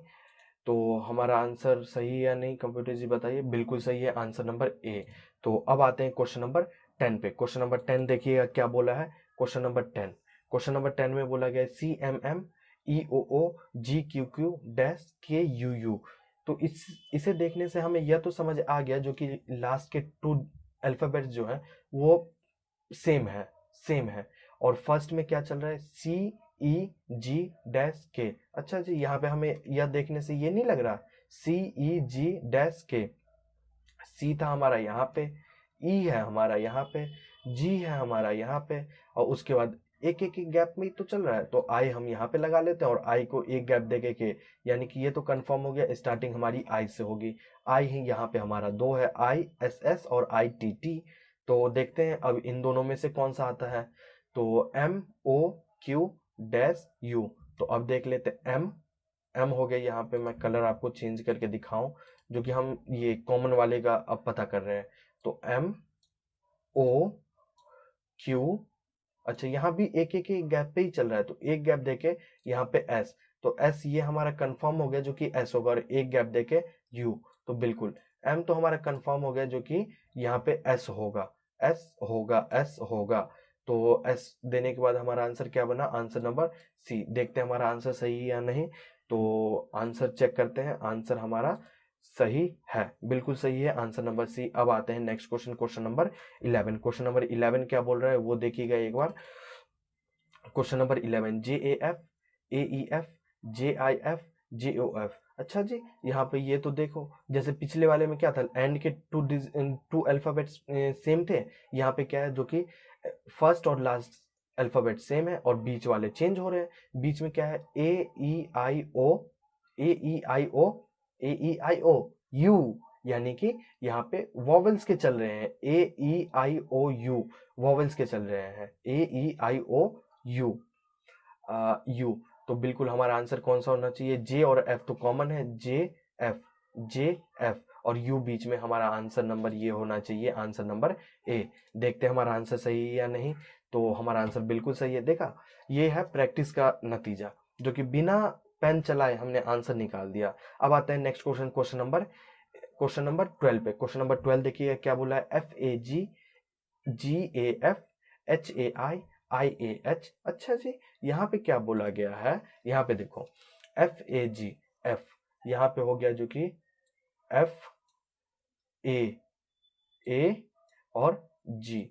तो हमारा आंसर सही है या नहीं, कंप्यूटर जी बताइए। बिल्कुल सही है, आंसर नंबर ए। तो अब आते हैं क्वेश्चन नंबर 10 पे। क्वेश्चन नंबर 10 देखिएगा क्या बोला है। क्वेश्चन नंबर 10, क्वेश्चन नंबर 10 में बोला गया सी एम एम ई ओ ओ जी क्यू क्यू डैश के यू यू। तो इसे देखने से हमें यह तो समझ आ गया जो कि लास्ट के 2 अल्फाबेट्स जो है वो सेम है। और फर्स्ट में क्या चल रहा है, सी ई जी डैश के। अच्छा जी, यहाँ पे हमें यह देखने से ये नहीं लग रहा, सी ई जी डैश के, सी था हमारा यहाँ पे, ई है हमारा यहाँ पे, जी है हमारा यहाँ पे, और उसके बाद एक एक गैप में ही तो चल रहा है। तो आई हम यहाँ पे लगा लेते हैं और आई को एक गैप देके के, यानी कि ये तो कंफर्म हो गया, स्टार्टिंग हमारी आई से होगी। आई ही यहाँ पे हमारा दो है, आई एस एस और आई टी टी। तो देखते हैं अब इन दोनों में से कौन सा आता है। तो M O Q dash U. तो अब देख लेते हैं एम हो गया। यहाँ पे मैं कलर आपको चेंज करके दिखाऊं, जो कि हम ये कॉमन वाले का अब पता कर रहे हैं। तो एम ओ क्यू, अच्छा यहाँ भी एक एक गैप पे ही चल रहा है, तो एक गैप देके यहाँ पे एस। तो एस ये हमारा कंफर्म हो गया जो कि एस होगा, और एक गैप देके यू। तो बिल्कुल एम तो हमारा कंफर्म हो गया जो कि यहाँ पे एस होगा, एस होगा। तो एस देने के बाद हमारा आंसर क्या बना, आंसर नंबर सी। देखते हैं हमारा आंसर सही है या नहीं। तो आंसर चेक करते हैं, आंसर हमारा सही है, बिल्कुल सही है, आंसर नंबर सी। अब आते हैं next question, question number 11। Question number 11 क्या बोल रहा है वो देखिएगा एक बार। Question number 11, J A F A E F J I F J O F. अच्छा जी, यहाँ पे ये तो देखो, जैसे पिछले वाले में क्या था, एंड के टू अल्फाबेट्स सेम थे। यहाँ पे क्या है जो कि फर्स्ट और लास्ट अल्फाबेट सेम है और बीच वाले चेंज हो रहे हैं। बीच में क्या है, ए ई आई ओ, ए ई आई ओ, ए ई आई ओ यू, यानी कि यहाँ पे वॉवेल्स के चल रहे हैं, ए ई आई ओ यू, वॉवेल्स के चल रहे हैं, ए ई आई ओ यू, यू। तो बिल्कुल हमारा आंसर कौन सा होना चाहिए, जे और एफ तो कॉमन है, जे एफ और यू बीच में, हमारा आंसर नंबर ये होना चाहिए, आंसर नंबर ए। देखते हैं हमारा आंसर सही है या नहीं। तो हमारा आंसर बिल्कुल सही है। देखा, ये है प्रैक्टिस का नतीजा, जो कि बिना पेन चलाए हमने आंसर निकाल दिया। अब आते हैं नेक्स्ट क्वेश्चन, क्वेश्चन नंबर 12 पे। क्वेश्चन नंबर 12 देखिए क्या बोला है, F A G G A F H A I I A H. अच्छा जी, यहाँ पे क्या बोला गया है, यहाँ पे देखो एफ ए जी एफ, यहाँ पे हो गया जो कि एफ ए और जी।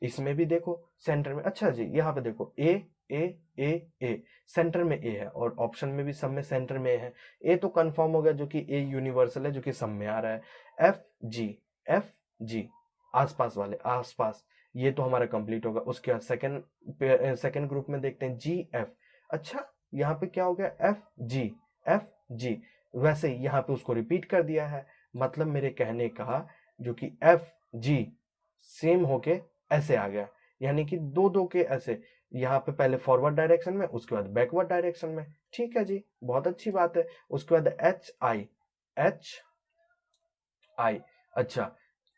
इसमें भी देखो सेंटर में, अच्छा जी यहाँ पे देखो ए ए सेंटर में ए है, और ऑप्शन में भी सब में सेंटर में है। ए तो कंफर्म हो गया जो कि ए यूनिवर्सल है, जो कि सब में आ रहा है। एफ जी आसपास वाले, आसपास, ये तो हमारा कंप्लीट होगा। उसके बाद सेकंड ग्रुप में देखते हैं जी एफ। अच्छा, यहाँ पे क्या हो गया, एफ जी, वैसे ही यहाँ पे उसको रिपीट कर दिया है। मतलब मेरे कहने का जो कि एफ जी सेम होके ऐसे आ गया, यानी कि दो दो के ऐसे, यहाँ पे पहले फॉरवर्ड डायरेक्शन में, उसके बाद बैकवर्ड डायरेक्शन में। ठीक है जी, बहुत अच्छी बात है। उसके बाद एच आई, अच्छा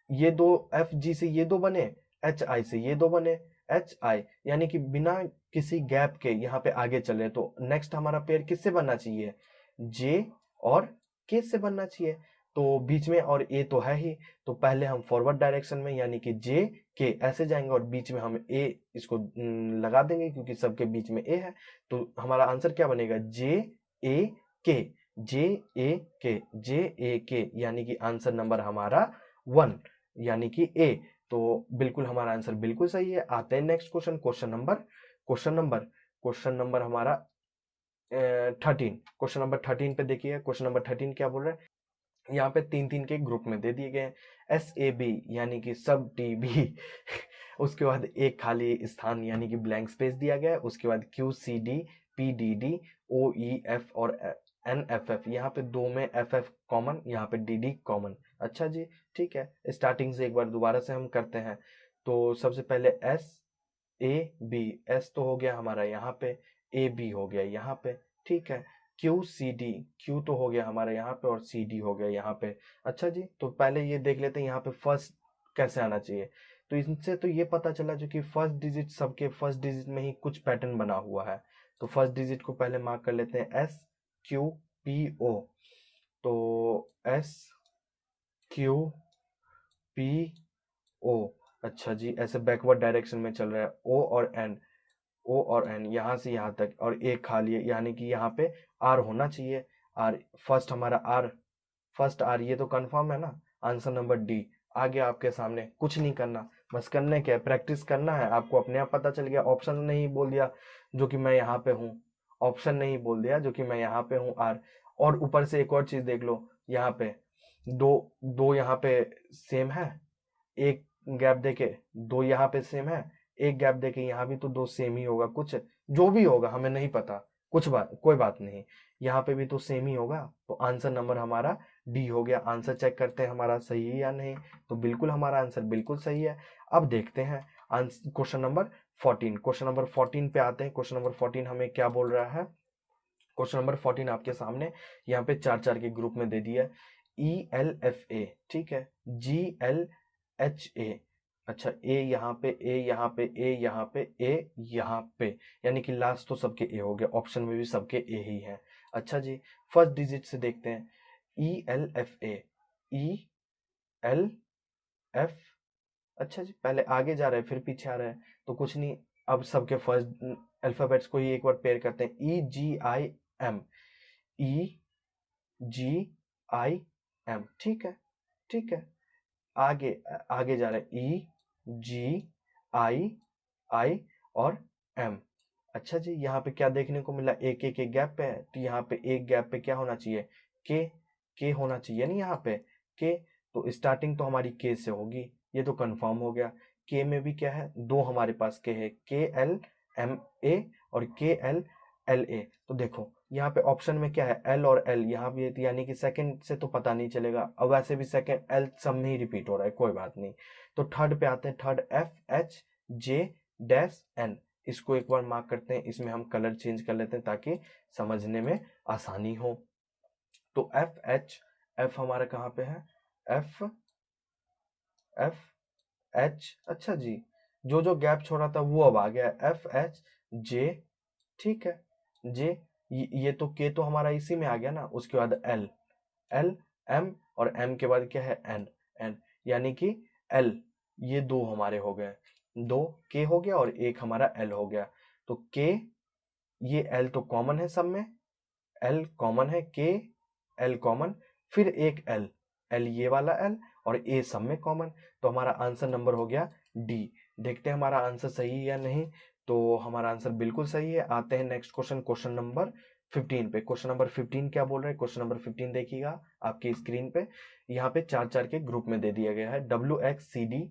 ये दो एफ जी से ये दो बने, एच आई से ये दो बने, एच आई, यानी कि बिना किसी गैप के यहाँ पे आगे चले। तो नेक्स्ट हमारा पेयर किससे बनना चाहिए, जे और के से बनना चाहिए। तो बीच में और ए तो है ही, तो पहले हम फॉरवर्ड डायरेक्शन में यानी कि जे के ऐसे जाएंगे, और बीच में हम ए इसको लगा देंगे क्योंकि सबके बीच में ए है। तो हमारा आंसर क्या बनेगा, के जे ए के, यानी कि आंसर नंबर हमारा 1, यानी कि ए। तो बिल्कुल हमारा आंसर बिल्कुल सही है। आते हैं नेक्स्ट क्वेश्चन, क्वेश्चन नंबर हमारा 13। क्वेश्चन नंबर 13 पे देखिए, क्वेश्चन नंबर 13 क्या बोल रहा है, यहाँ पे 3 के ग्रुप में दे दिए गए हैं, एस ए बी यानी कि सब टी बी उसके बाद एक खाली स्थान यानी कि ब्लैंक स्पेस दिया गया है। उसके बाद Q C D P D D O E F और एन एफ एफ, यहाँ पे दो में एफ एफ कॉमन, यहाँ पे डी डी कॉमन। अच्छा जी, ठीक है, स्टार्टिंग से एक बार दोबारा से हम करते हैं। तो सबसे पहले एस ए बी, एस तो हो गया हमारा यहाँ पे, ए बी हो गया यहाँ पे, ठीक है। क्यू सी डी, क्यू तो हो गया हमारा यहाँ पे और सी डी हो गया यहाँ पे। अच्छा जी, तो पहले ये देख लेते हैं यहाँ पे फर्स्ट कैसे आना चाहिए। तो इनसे तो ये पता चला जो कि फर्स्ट डिजिट, सबके फर्स्ट डिजिट में ही कुछ पैटर्न बना हुआ है। तो फर्स्ट डिजिट को पहले मार्क कर लेते हैं, एस क्यू पी ओ। तो एस क्यू पी ओ, अच्छा जी, ऐसे बैकवर्ड डायरेक्शन में चल रहा है। ओ और एन, ओ और एन, यहाँ से यहाँ तक, और एक खाली है, यानी कि यहाँ पे आर होना चाहिए। आर फर्स्ट हमारा आर, फर्स्ट आर, ये तो कंफर्म है ना। Answer number D. आगे आपके सामने कुछ नहीं करना, बस करने क्या है, प्रैक्टिस करना है। आपको अपने आप पता चल गया। ऑप्शन नहीं बोल दिया जो कि मैं यहाँ पे हूँ, ऑप्शन नहीं बोल दिया जो कि मैं यहाँ पे हूँ, आर। और ऊपर से एक और चीज देख लो, यहाँ पे दो दो यहाँ पे सेम है, एक गैप देके दो यहाँ पे सेम है, एक गैप देके यहाँ भी तो दो सेम ही होगा। कुछ जो भी होगा हमें नहीं पता, कुछ बात, कोई बात नहीं, यहाँ पे भी तो सेम ही होगा। तो आंसर नंबर हमारा डी हो गया। आंसर चेक करते हैं हमारा सही है या नहीं। तो बिल्कुल हमारा आंसर बिल्कुल सही है। अब देखते हैं क्वेश्चन नंबर 14। क्वेश्चन नंबर 14 पे आते हैं। क्वेश्चन नंबर 14 हमें क्या बोल रहा है। क्वेश्चन नंबर 14 आपके सामने यहाँ पे चार चार के ग्रुप में दे दिया है। ई एल एफ ए, ठीक है, जी एल एच ए, अच्छा, ए यहाँ पे, ए यहाँ पे, ए यहाँ पे, ए यहाँ पे, यानी कि लास्ट तो सबके ए हो गया। ऑप्शन में भी सबके ए ही हैं। अच्छा जी, फर्स्ट डिजिट से देखते हैं, E L F A, E L F, अच्छा जी, पहले आगे जा रहे हैं फिर पीछे आ रहे हैं, तो कुछ नहीं, अब सबके फर्स्ट अल्फाबेट्स को ही एक बार पेयर करते हैं। ई जी I am, E ji I am, ठीक है, ठीक है। आगे आगे जा रहे हैं, ई जी आई आई और एम। अच्छा जी, यहाँ पे क्या देखने को मिला, एक एक एक गैप पे है, तो यहाँ पे एक गैप पे क्या होना चाहिए, के होना चाहिए नहीं यहाँ पे, के। तो स्टार्टिंग तो हमारी के से होगी, ये तो कंफर्म हो गया। के में भी क्या है, दो हमारे पास के है, के एल एम ए और के एल एल ए। तो देखो यहाँ पे ऑप्शन में क्या है, एल और एल, यहाँ भी है, यानी कि सेकंड से तो पता नहीं चलेगा। अब वैसे भी सेकंड एल सब में ही रिपीट हो रहा है, कोई बात नहीं। तो थर्ड पे आते हैं, third F H J dash N. इसको एक बार मार्क करते हैं, इसमें हम कलर चेंज कर लेते हैं ताकि समझने में आसानी हो। तो एफ एच, एफ हमारा कहाँ पे है, एफ एफ एच, अच्छा जी, जो जो गैप छोड़ा था वो अब आ गया, एफ एच जे, ठीक है, जे, ये तो के तो हमारा इसी में आ गया ना। उसके बाद एल, एल एम, और एम के बाद क्या है, एन, एन, यानी कि एल, ये दो हमारे हो गए, दो के हो गया और एक हमारा एल हो गया। तो के, ये एल तो कॉमन है सब में, एल कॉमन है, के एल कॉमन, फिर एक एल, एल ये वाला एल और ए सब में कॉमन। तो हमारा आंसर नंबर हो गया डी। देखते हैं हमारा आंसर सही है या नहीं। तो हमारा आंसर बिल्कुल सही है। आते हैं नेक्स्ट क्वेश्चन, क्वेश्चन नंबर 15 पे। क्वेश्चन नंबर 15 क्या बोल रहे हैं, क्वेश्चन नंबर 15 देखिएगा आपकी स्क्रीन पे। यहाँ पे चार चार के ग्रुप में दे दिया गया है, W X C D,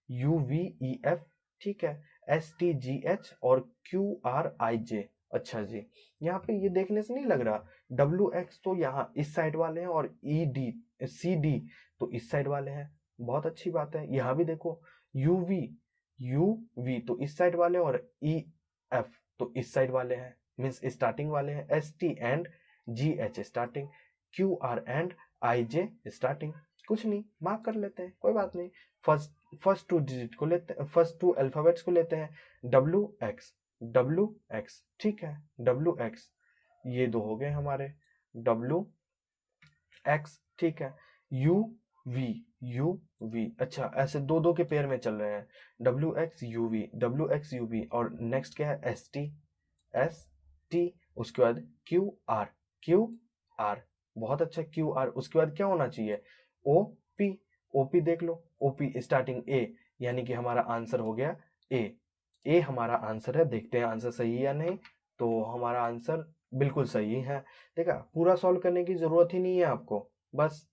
U V E F, ठीक है, एस टी जी एच और क्यू आर आई जे। अच्छा जी, यहाँ पे ये देखने से नहीं लग रहा, डब्ल्यू एक्स तो यहाँ इस साइड वाले हैं और ई डी सी डी तो इस साइड वाले हैं, बहुत अच्छी बात है। यहाँ भी देखो, यू वी तो इस साइड वाले और ई एफ तो इस साइड वाले हैं, मीन्स स्टार्टिंग वाले हैं। S T and ji H starting, Q R and I J starting. कुछ नहीं, मार्क कर लेते हैं, कोई बात नहीं। फर्स्ट टू डिजिट को लेते हैं, फर्स्ट टू अल्फाबेट्स को लेते हैं, डब्ल्यू एक्स, ठीक है, डब्ल्यू एक्स, ये दो हो गए हमारे, डब्ल्यू एक्स, ठीक है, यू वी, अच्छा, ऐसे दो दो के पेयर में चल रहे हैं, डब्ल्यू एक्स यू वी, और नेक्स्ट क्या है, एस टी, उसके बाद क्यू आर, बहुत अच्छा, क्यू आर। उसके बाद क्या होना चाहिए, ओ पी देख लो, ओ पी स्टार्टिंग ए, यानी कि हमारा आंसर हो गया ए हमारा आंसर है। देखते हैं आंसर सही है या नहीं। तो हमारा आंसर बिल्कुल सही है। देखा, पूरा सॉल्व करने की जरूरत ही नहीं है आपको, बस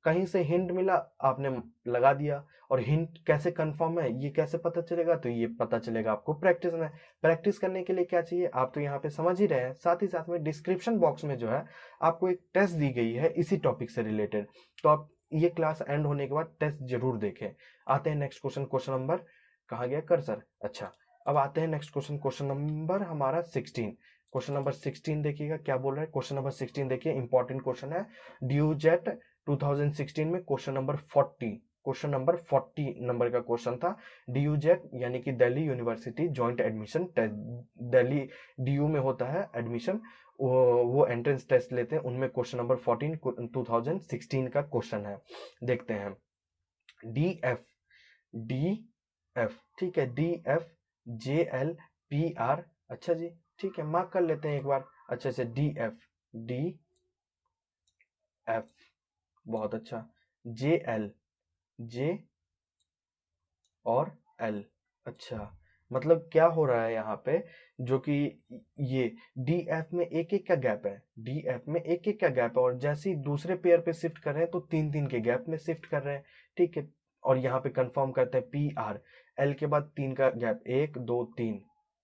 कहीं से हिंट मिला आपने लगा दिया। और हिंट कैसे कंफर्म है, ये कैसे पता चलेगा, तो ये पता चलेगा आपको प्रैक्टिस में। प्रैक्टिस करने के लिए क्या चाहिए, आप तो यहाँ पे समझ ही रहे हैं, साथ ही साथ में डिस्क्रिप्शन बॉक्स में जो है आपको एक टेस्ट दी गई है इसी टॉपिक से रिलेटेड, तो आप ये क्लास एंड होने के बाद टेस्ट जरूर देखें। आते हैं नेक्स्ट क्वेश्चन, क्वेश्चन नंबर, कहाँ गया कर्सर, अच्छा, अब आते हैं नेक्स्ट क्वेश्चन, क्वेश्चन नंबर हमारा 16। क्वेश्चन नंबर 16 देखिएगा क्या बोल रहा है। क्वेश्चन नंबर 16 देखिए, इंपॉर्टेंट क्वेश्चन है। ड्यूजेट 2016 में question number 40, question number 40 number का क्वेश्चन था। डीयूजेट यानी कि Delhi university joint admission test, Delhi DU में होता है एडमिशन, वो एंट्रेंस टेस्ट लेते हैं, उनमें क्वेश्चन नंबर 14 2016 का क्वेश्चन है। देखते हैं। डी एफ, ठीक है, DFJLPR, अच्छा जी, ठीक है, मार्क कर लेते हैं एक बार अच्छे से। डी एफ, बहुत अच्छा। जे और एल, अच्छा, मतलब क्या हो रहा है यहाँ पे, जो कि ये DF में एक एक का गैप है, DF में एक एक का गैप है, और जैसे ही दूसरे पेयर पे शिफ्ट कर रहे हैं तो तीन तीन के गैप में शिफ्ट कर रहे हैं, ठीक है। और यहाँ पे कंफर्म करते हैं PR, L के बाद तीन का गैप, 1 2 3,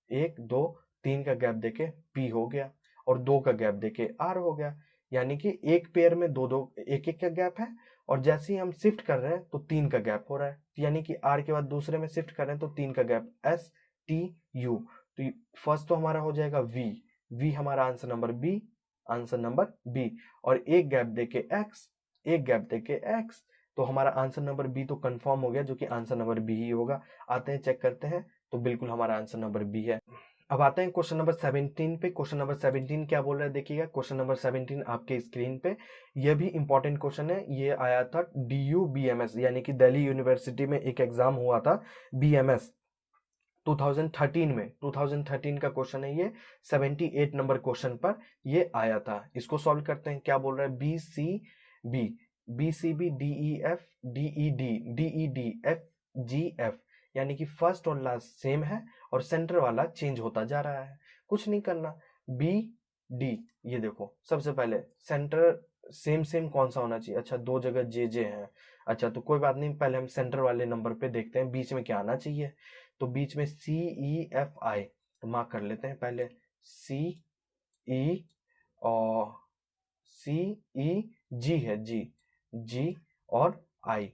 1 2 3 का गैप देके P हो गया, और 2 का गैप देके R हो गया। यानी कि एक पेयर में दो दो एक एक का गैप है, और जैसे ही हम शिफ्ट कर रहे हैं तो 3 का गैप हो रहा है, यानी कि R के बाद दूसरे में शिफ्ट कर रहे हैं तो 3 का गैप, STU। तो फर्स्ट तो हमारा हो जाएगा V हमारा answer number B, answer number B। और एक गैप देके X, एक गैप देके X, तो हमारा आंसर नंबर B तो कंफर्म हो गया, जो कि आंसर नंबर B ही होगा। आते हैं चेक करते हैं, तो बिल्कुल हमारा आंसर नंबर B है। अब आते हैं क्वेश्चन नंबर 17 पे। क्वेश्चन नंबर 17 क्या बोल रहा है देखिएगा। क्वेश्चन नंबर 17 आपके स्क्रीन पे, यह भी इंपॉर्टेंट क्वेश्चन है। ये आया था DUBMS यानी कि दिल्ली यूनिवर्सिटी में एक एग्जाम हुआ था BMS 2013 में, 2013 का क्वेश्चन है ये, 78 नंबर क्वेश्चन पर ये आया था। इसको सॉल्व करते हैं। क्या बोल रहा है, BCB DEF DED FGF, यानी कि फर्स्ट और लास्ट सेम है और सेंटर वाला चेंज होता जा रहा है। कुछ नहीं करना, BD, ये देखो सबसे पहले सेंटर सेम सेम कौन सा होना चाहिए, अच्छा 2 जगह JJ है, अच्छा तो कोई बात नहीं, पहले हम सेंटर वाले नंबर पे देखते हैं बीच में क्या आना चाहिए। तो बीच में CEFI, तो मार्क कर लेते हैं पहले, CE और CEG है, G और I।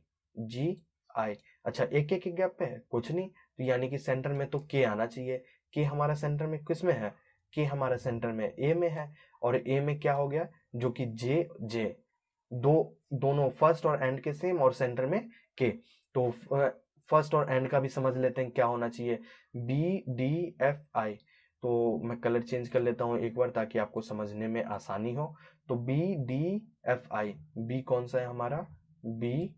अच्छा एक एक गैप पे है, कुछ नहीं, तो यानी कि सेंटर में तो K आना चाहिए। K हमारा सेंटर में किस में है, K हमारा सेंटर में A में है, और A में क्या हो गया, जो कि J दोनों फर्स्ट और एंड के सेम, और सेंटर में K। तो फर्स्ट और एंड का भी समझ लेते हैं क्या होना चाहिए, BDFI। तो मैं कलर चेंज कर लेता हूँ एक बार ताकि आपको समझने में आसानी हो। तो BDFI, B कौन सा है हमारा, BDFI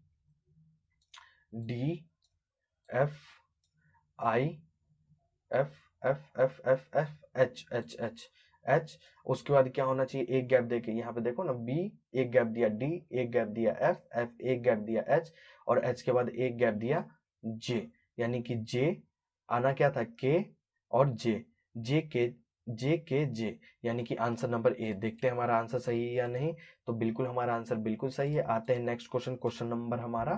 उसके बाद क्या होना चाहिए, एक गैप देके, यहाँ पे देखो ना, B एक गैप दिया, D एक गैप दिया, F एक गैप दिया, H और H के बाद एक गैप दिया J, यानी कि J आना क्या था, K और J, यानी कि आंसर नंबर A। देखते हैं हमारा आंसर सही है या नहीं, तो बिल्कुल हमारा आंसर बिल्कुल सही है। आते हैं नेक्स्ट क्वेश्चन, क्वेश्चन नंबर हमारा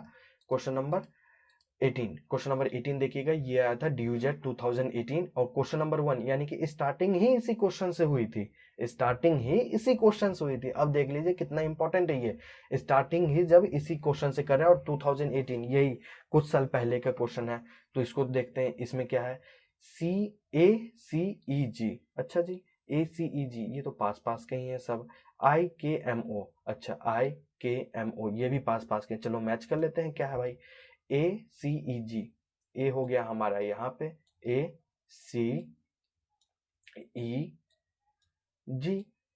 क्वेश्चन नंबर 18। क्वेश्चन नंबर 18 देखिएगा, ये आया था ड्यूजेट 2018, और क्वेश्चन नंबर 1 यानी कि स्टार्टिंग ही इसी क्वेश्चन से हुई थी, स्टार्टिंग ही इसी क्वेश्चन से हुई थी। अब देख लीजिए कितना इंपॉर्टेंट है ये, स्टार्टिंग ही जब इसी क्वेश्चन से कर रहे हैं, और 2018 यही कुछ साल पहले का क्वेश्चन है। तो इसको देखते हैं, इसमें क्या है, CACEG, अच्छा जी ACEG, ये तो पास पास के ही है सब। IKMO, अच्छा IKMO, ये भी पास पास के, चलो मैच कर लेते हैं क्या है भाई, ACEG, A हो गया हमारा यहाँ पे ACEG,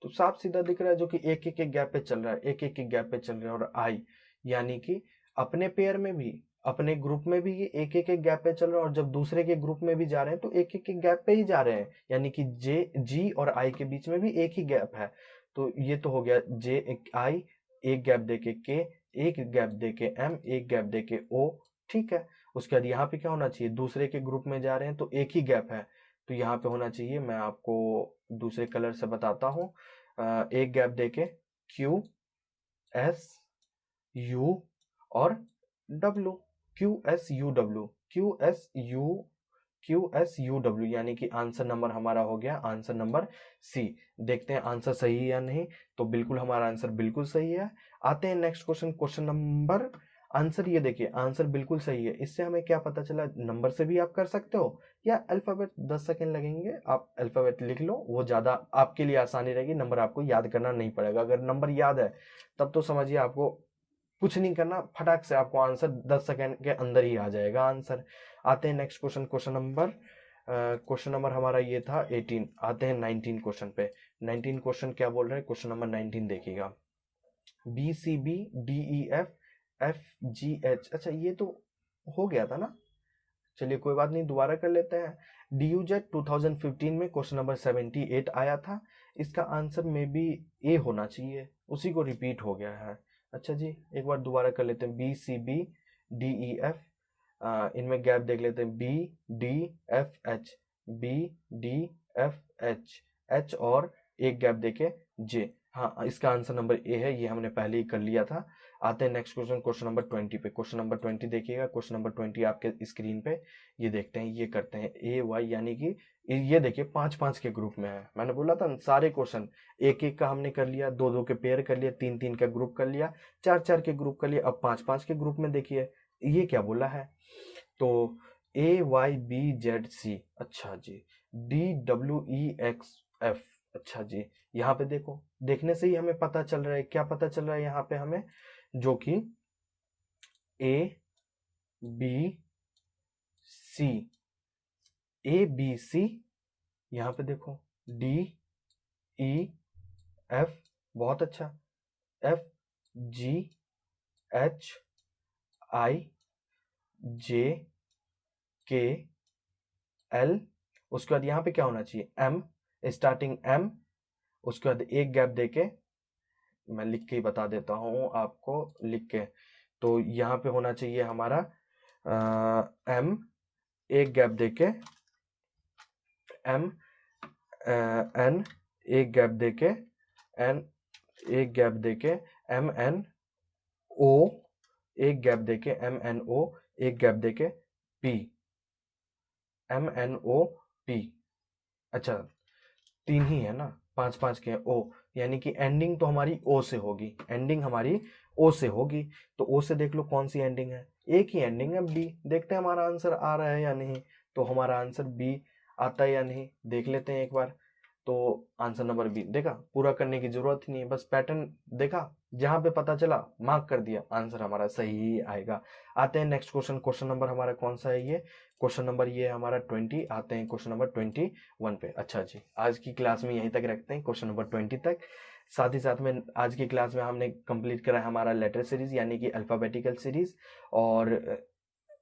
तो साफ सीधा दिख रहा है, जो कि एक एक गैप पे चल रहा है, एक एक गैप पे चल रहा है। और I यानी कि अपने पेयर में भी, अपने ग्रुप में भी ये एक एक गैप पे चल रहा है, और जब दूसरे के ग्रुप में भी जा रहे हैं तो एक एक गैप पे ही जा रहे हैं, यानी कि G और I के बीच में भी एक ही गैप है। तो ये तो हो गया I, एक गैप देके K, एक गैप देके M, एक गैप देके O, ठीक है। उसके बाद यहाँ पे क्या होना चाहिए, दूसरे के ग्रुप में जा रहे हैं तो एक ही गैप है, तो यहाँ पे होना चाहिए, मैं आपको दूसरे कलर से बताता हूँ, एक गैप देके Q S U और W, QSUW, यानी कि आंसर नंबर हमारा हो गया आंसर नंबर C। देखते हैं आंसर सही है या नहीं, तो बिल्कुल हमारा आंसर बिल्कुल सही है। आते हैं next question, question number answer ये देखिए, आंसर बिल्कुल सही है। इससे हमें क्या पता चला, नंबर से भी आप कर सकते हो या अल्फाबेट, 10 सेकंड लगेंगे, आप अल्फाबेट लिख लो, वो ज़्यादा आपके लिए आसानी रहेगी, नंबर आपको याद करना नहीं पड़ेगा। अगर नंबर याद है तब तो समझिए आपको कुछ नहीं करना, फटाक से आपको आंसर 10 सेकंड के अंदर ही आ जाएगा आंसर। आते हैं नेक्स्ट क्वेश्चन, क्वेश्चन नंबर हमारा ये था 18। आते हैं 19 क्वेश्चन पे। 19 क्वेश्चन क्या बोल रहे हैं, क्वेश्चन नंबर 19 देखिएगा। B C B D E F F G H, अच्छा ये तो हो गया था ना, चलिए कोई बात नहीं, दोबारा कर लेते हैं। डी यू जेड 2015 में क्वेश्चन नंबर 78 आया था, इसका आंसर में भी ए होना चाहिए, उसी को रिपीट हो गया है। अच्छा जी, एक बार दोबारा कर लेते हैं। B C B D E F, इनमें गैप देख लेते हैं, B D F H, B D F H, H और एक गैप देके जे। हाँ, इसका आंसर नंबर ए है, ये हमने पहले ही कर लिया था। आते हैं नेक्स्ट क्वेश्चन, क्वेश्चन नंबर 20 पे। क्वेश्चन नंबर 20 देखिएगा, क्वेश्चन नंबर 20 आपके स्क्रीन पे, ये देखते हैं, ये करते हैं ए वाई, यानी कि ये देखिए 5-5 के ग्रुप में है। मैंने बोला था सारे क्वेश्चन एक एक का हमने कर लिया, 2-2 के पेयर कर लिया, 3-3 का ग्रुप कर लिया, 4-4 के ग्रुप कर लिया। अब 5-5 के ग्रुप में देखिए ये क्या बोला है, तो A Y B Z C, अच्छा जी, D W E X F, अच्छा जी। यहाँ पे देखो, देखने से ही हमें पता चल रहा है, क्या पता चल रहा है यहाँ पे हमें, जो कि A B C, A B C, यहाँ पे देखो डी ई एफ, बहुत अच्छा, एफ जी एच आई जे के एल, उसके बाद यहाँ पे क्या होना चाहिए, एम, स्टार्टिंग एम, उसके बाद एक गैप देके, मैं लिख के ही बता देता हूँ आपको, लिख के, तो यहाँ पे होना चाहिए हमारा एम, एक गैप देके एम, एन, एक गैप देके एन, एक गैप देके एम एन ओ, एक गैप देके एम एन ओ, एक गैप देके P, M N O P. अच्छा, 3 ही है ना, 5-5 के ओ, यानी कि एंडिंग तो हमारी ओ से होगी, एंडिंग हमारी ओ से होगी। तो ओ से देख लो कौन सी एंडिंग है, एक ही एंडिंग है, बी। देखते हैं हमारा आंसर आ रहा है या नहीं, तो हमारा आंसर बी आता है या नहीं, देख लेते हैं एक बार। तो आंसर नंबर बी, देखा, पूरा करने की जरूरत ही नहीं है, बस पैटर्न देखा, जहां पे पता चला मार्क कर दिया, आंसर हमारा सही ही आएगा। आते हैं नेक्स्ट क्वेश्चन, क्वेश्चन नंबर हमारा कौन सा है, ये क्वेश्चन नंबर ये है हमारा 20। आते हैं क्वेश्चन नंबर 21 पे। अच्छा जी, आज की क्लास में यहीं तक रखते हैं, क्वेश्चन नंबर 20 तक। साथ ही साथ में आज की क्लास में हमने कंप्लीट करा है हमारा लेटर सीरीज, यानी कि अल्फाबेटिकल सीरीज, और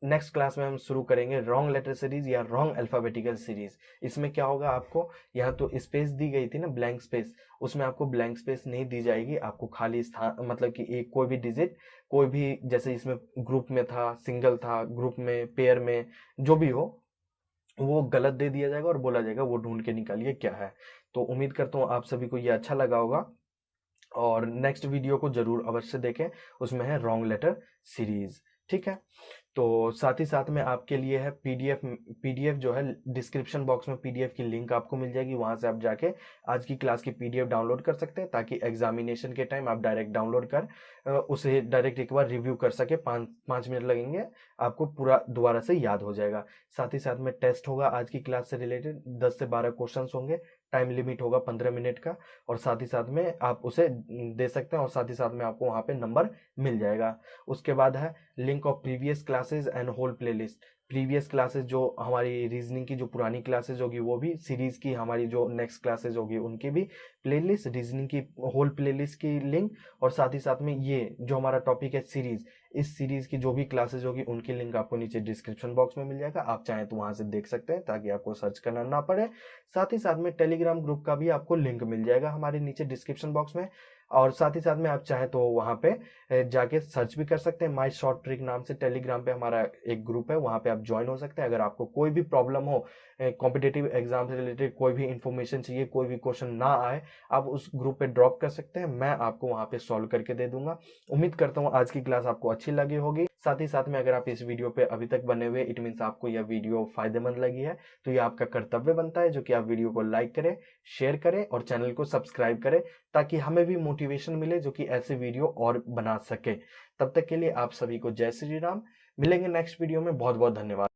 नेक्स्ट क्लास में हम शुरू करेंगे रॉन्ग लेटर सीरीज या रॉन्ग अल्फाबेटिकल सीरीज। इसमें क्या होगा, आपको यहाँ तो स्पेस दी गई थी ना, ब्लैंक स्पेस, उसमें आपको ब्लैंक स्पेस नहीं दी जाएगी, आपको खाली स्थान, मतलब कि एक कोई भी डिजिट, कोई भी, जैसे इसमें ग्रुप में था, सिंगल था, ग्रुप में, पेयर में, जो भी हो, वो गलत दे दिया जाएगा और बोला जाएगा वो ढूंढ के निकालिए क्या है। तो उम्मीद करता हूँ आप सभी को ये अच्छा लगा होगा, और नेक्स्ट वीडियो को जरूर अवश्य देखें, उसमें है रॉन्ग लेटर सीरीज। ठीक है, तो साथ ही साथ में आपके लिए है पीडीएफ जो है, डिस्क्रिप्शन बॉक्स में पीडीएफ की लिंक आपको मिल जाएगी, वहां से आप जाके आज की क्लास की पीडीएफ डाउनलोड कर सकते हैं, ताकि एग्जामिनेशन के टाइम आप डायरेक्ट डाउनलोड कर उसे डायरेक्ट एक बार रिव्यू कर सके। 5 मिनट लगेंगे, आपको पूरा दोबारा से याद हो जाएगा। साथ ही साथ में टेस्ट होगा आज की क्लास से रिलेटेड, 10 से 12 क्वेश्चन होंगे, टाइम लिमिट होगा 15 मिनट का, और साथ ही साथ में आप उसे दे सकते हैं, और साथ ही साथ में आपको वहां पे नंबर मिल जाएगा। उसके बाद है link of previous classes and whole playlist. Previous classes जो हमारी रीजनिंग की जो पुरानी क्लासेस होगी, वो भी सीरीज की हमारी जो नेक्स्ट क्लासेस होगी उनकी भी प्लेलिस्ट, रीजनिंग की होल प्लेलिस्ट की लिंक, और साथ ही साथ में ये जो हमारा टॉपिक है सीरीज, इस सीरीज की जो भी क्लासेस होगी उनकी लिंक आपको नीचे डिस्क्रिप्शन बॉक्स में मिल जाएगा, आप चाहें तो वहां से देख सकते हैं, ताकि आपको सर्च करना ना पड़े। साथ ही साथ में टेलीग्राम ग्रुप का भी आपको लिंक मिल जाएगा हमारे नीचे डिस्क्रिप्शन बॉक्स में, और साथ ही साथ में आप चाहें तो वहां पे जाके सर्च भी कर सकते हैं, माई शॉर्ट ट्रिक नाम से टेलीग्राम पे हमारा एक ग्रुप है, वहां पे आप ज्वाइन हो सकते हैं। अगर आपको कोई भी प्रॉब्लम हो, कॉम्पिटिटिव एग्जाम से रिलेटेड कोई भी इंफॉर्मेशन चाहिए, कोई भी क्वेश्चन ना आए, आप उस ग्रुप पे ड्रॉप कर सकते हैं, मैं आपको वहां पे सॉल्व करके दे दूंगा। उम्मीद करता हूँ आज की क्लास आपको अच्छी लगी होगी। साथ ही साथ में अगर आप इस वीडियो पे अभी तक बने हुए, इट मीन्स आपको यह वीडियो फायदेमंद लगी है, तो ये आपका कर्तव्य बनता है जो कि आप वीडियो को लाइक करें, शेयर करें और चैनल को सब्सक्राइब करें, ताकि हमें भी मोटिवेशन मिले जो कि ऐसे वीडियो और बना सके। तब तक के लिए आप सभी को जय श्री राम। मिलेंगे नेक्स्ट वीडियो में। बहुत बहुत धन्यवाद।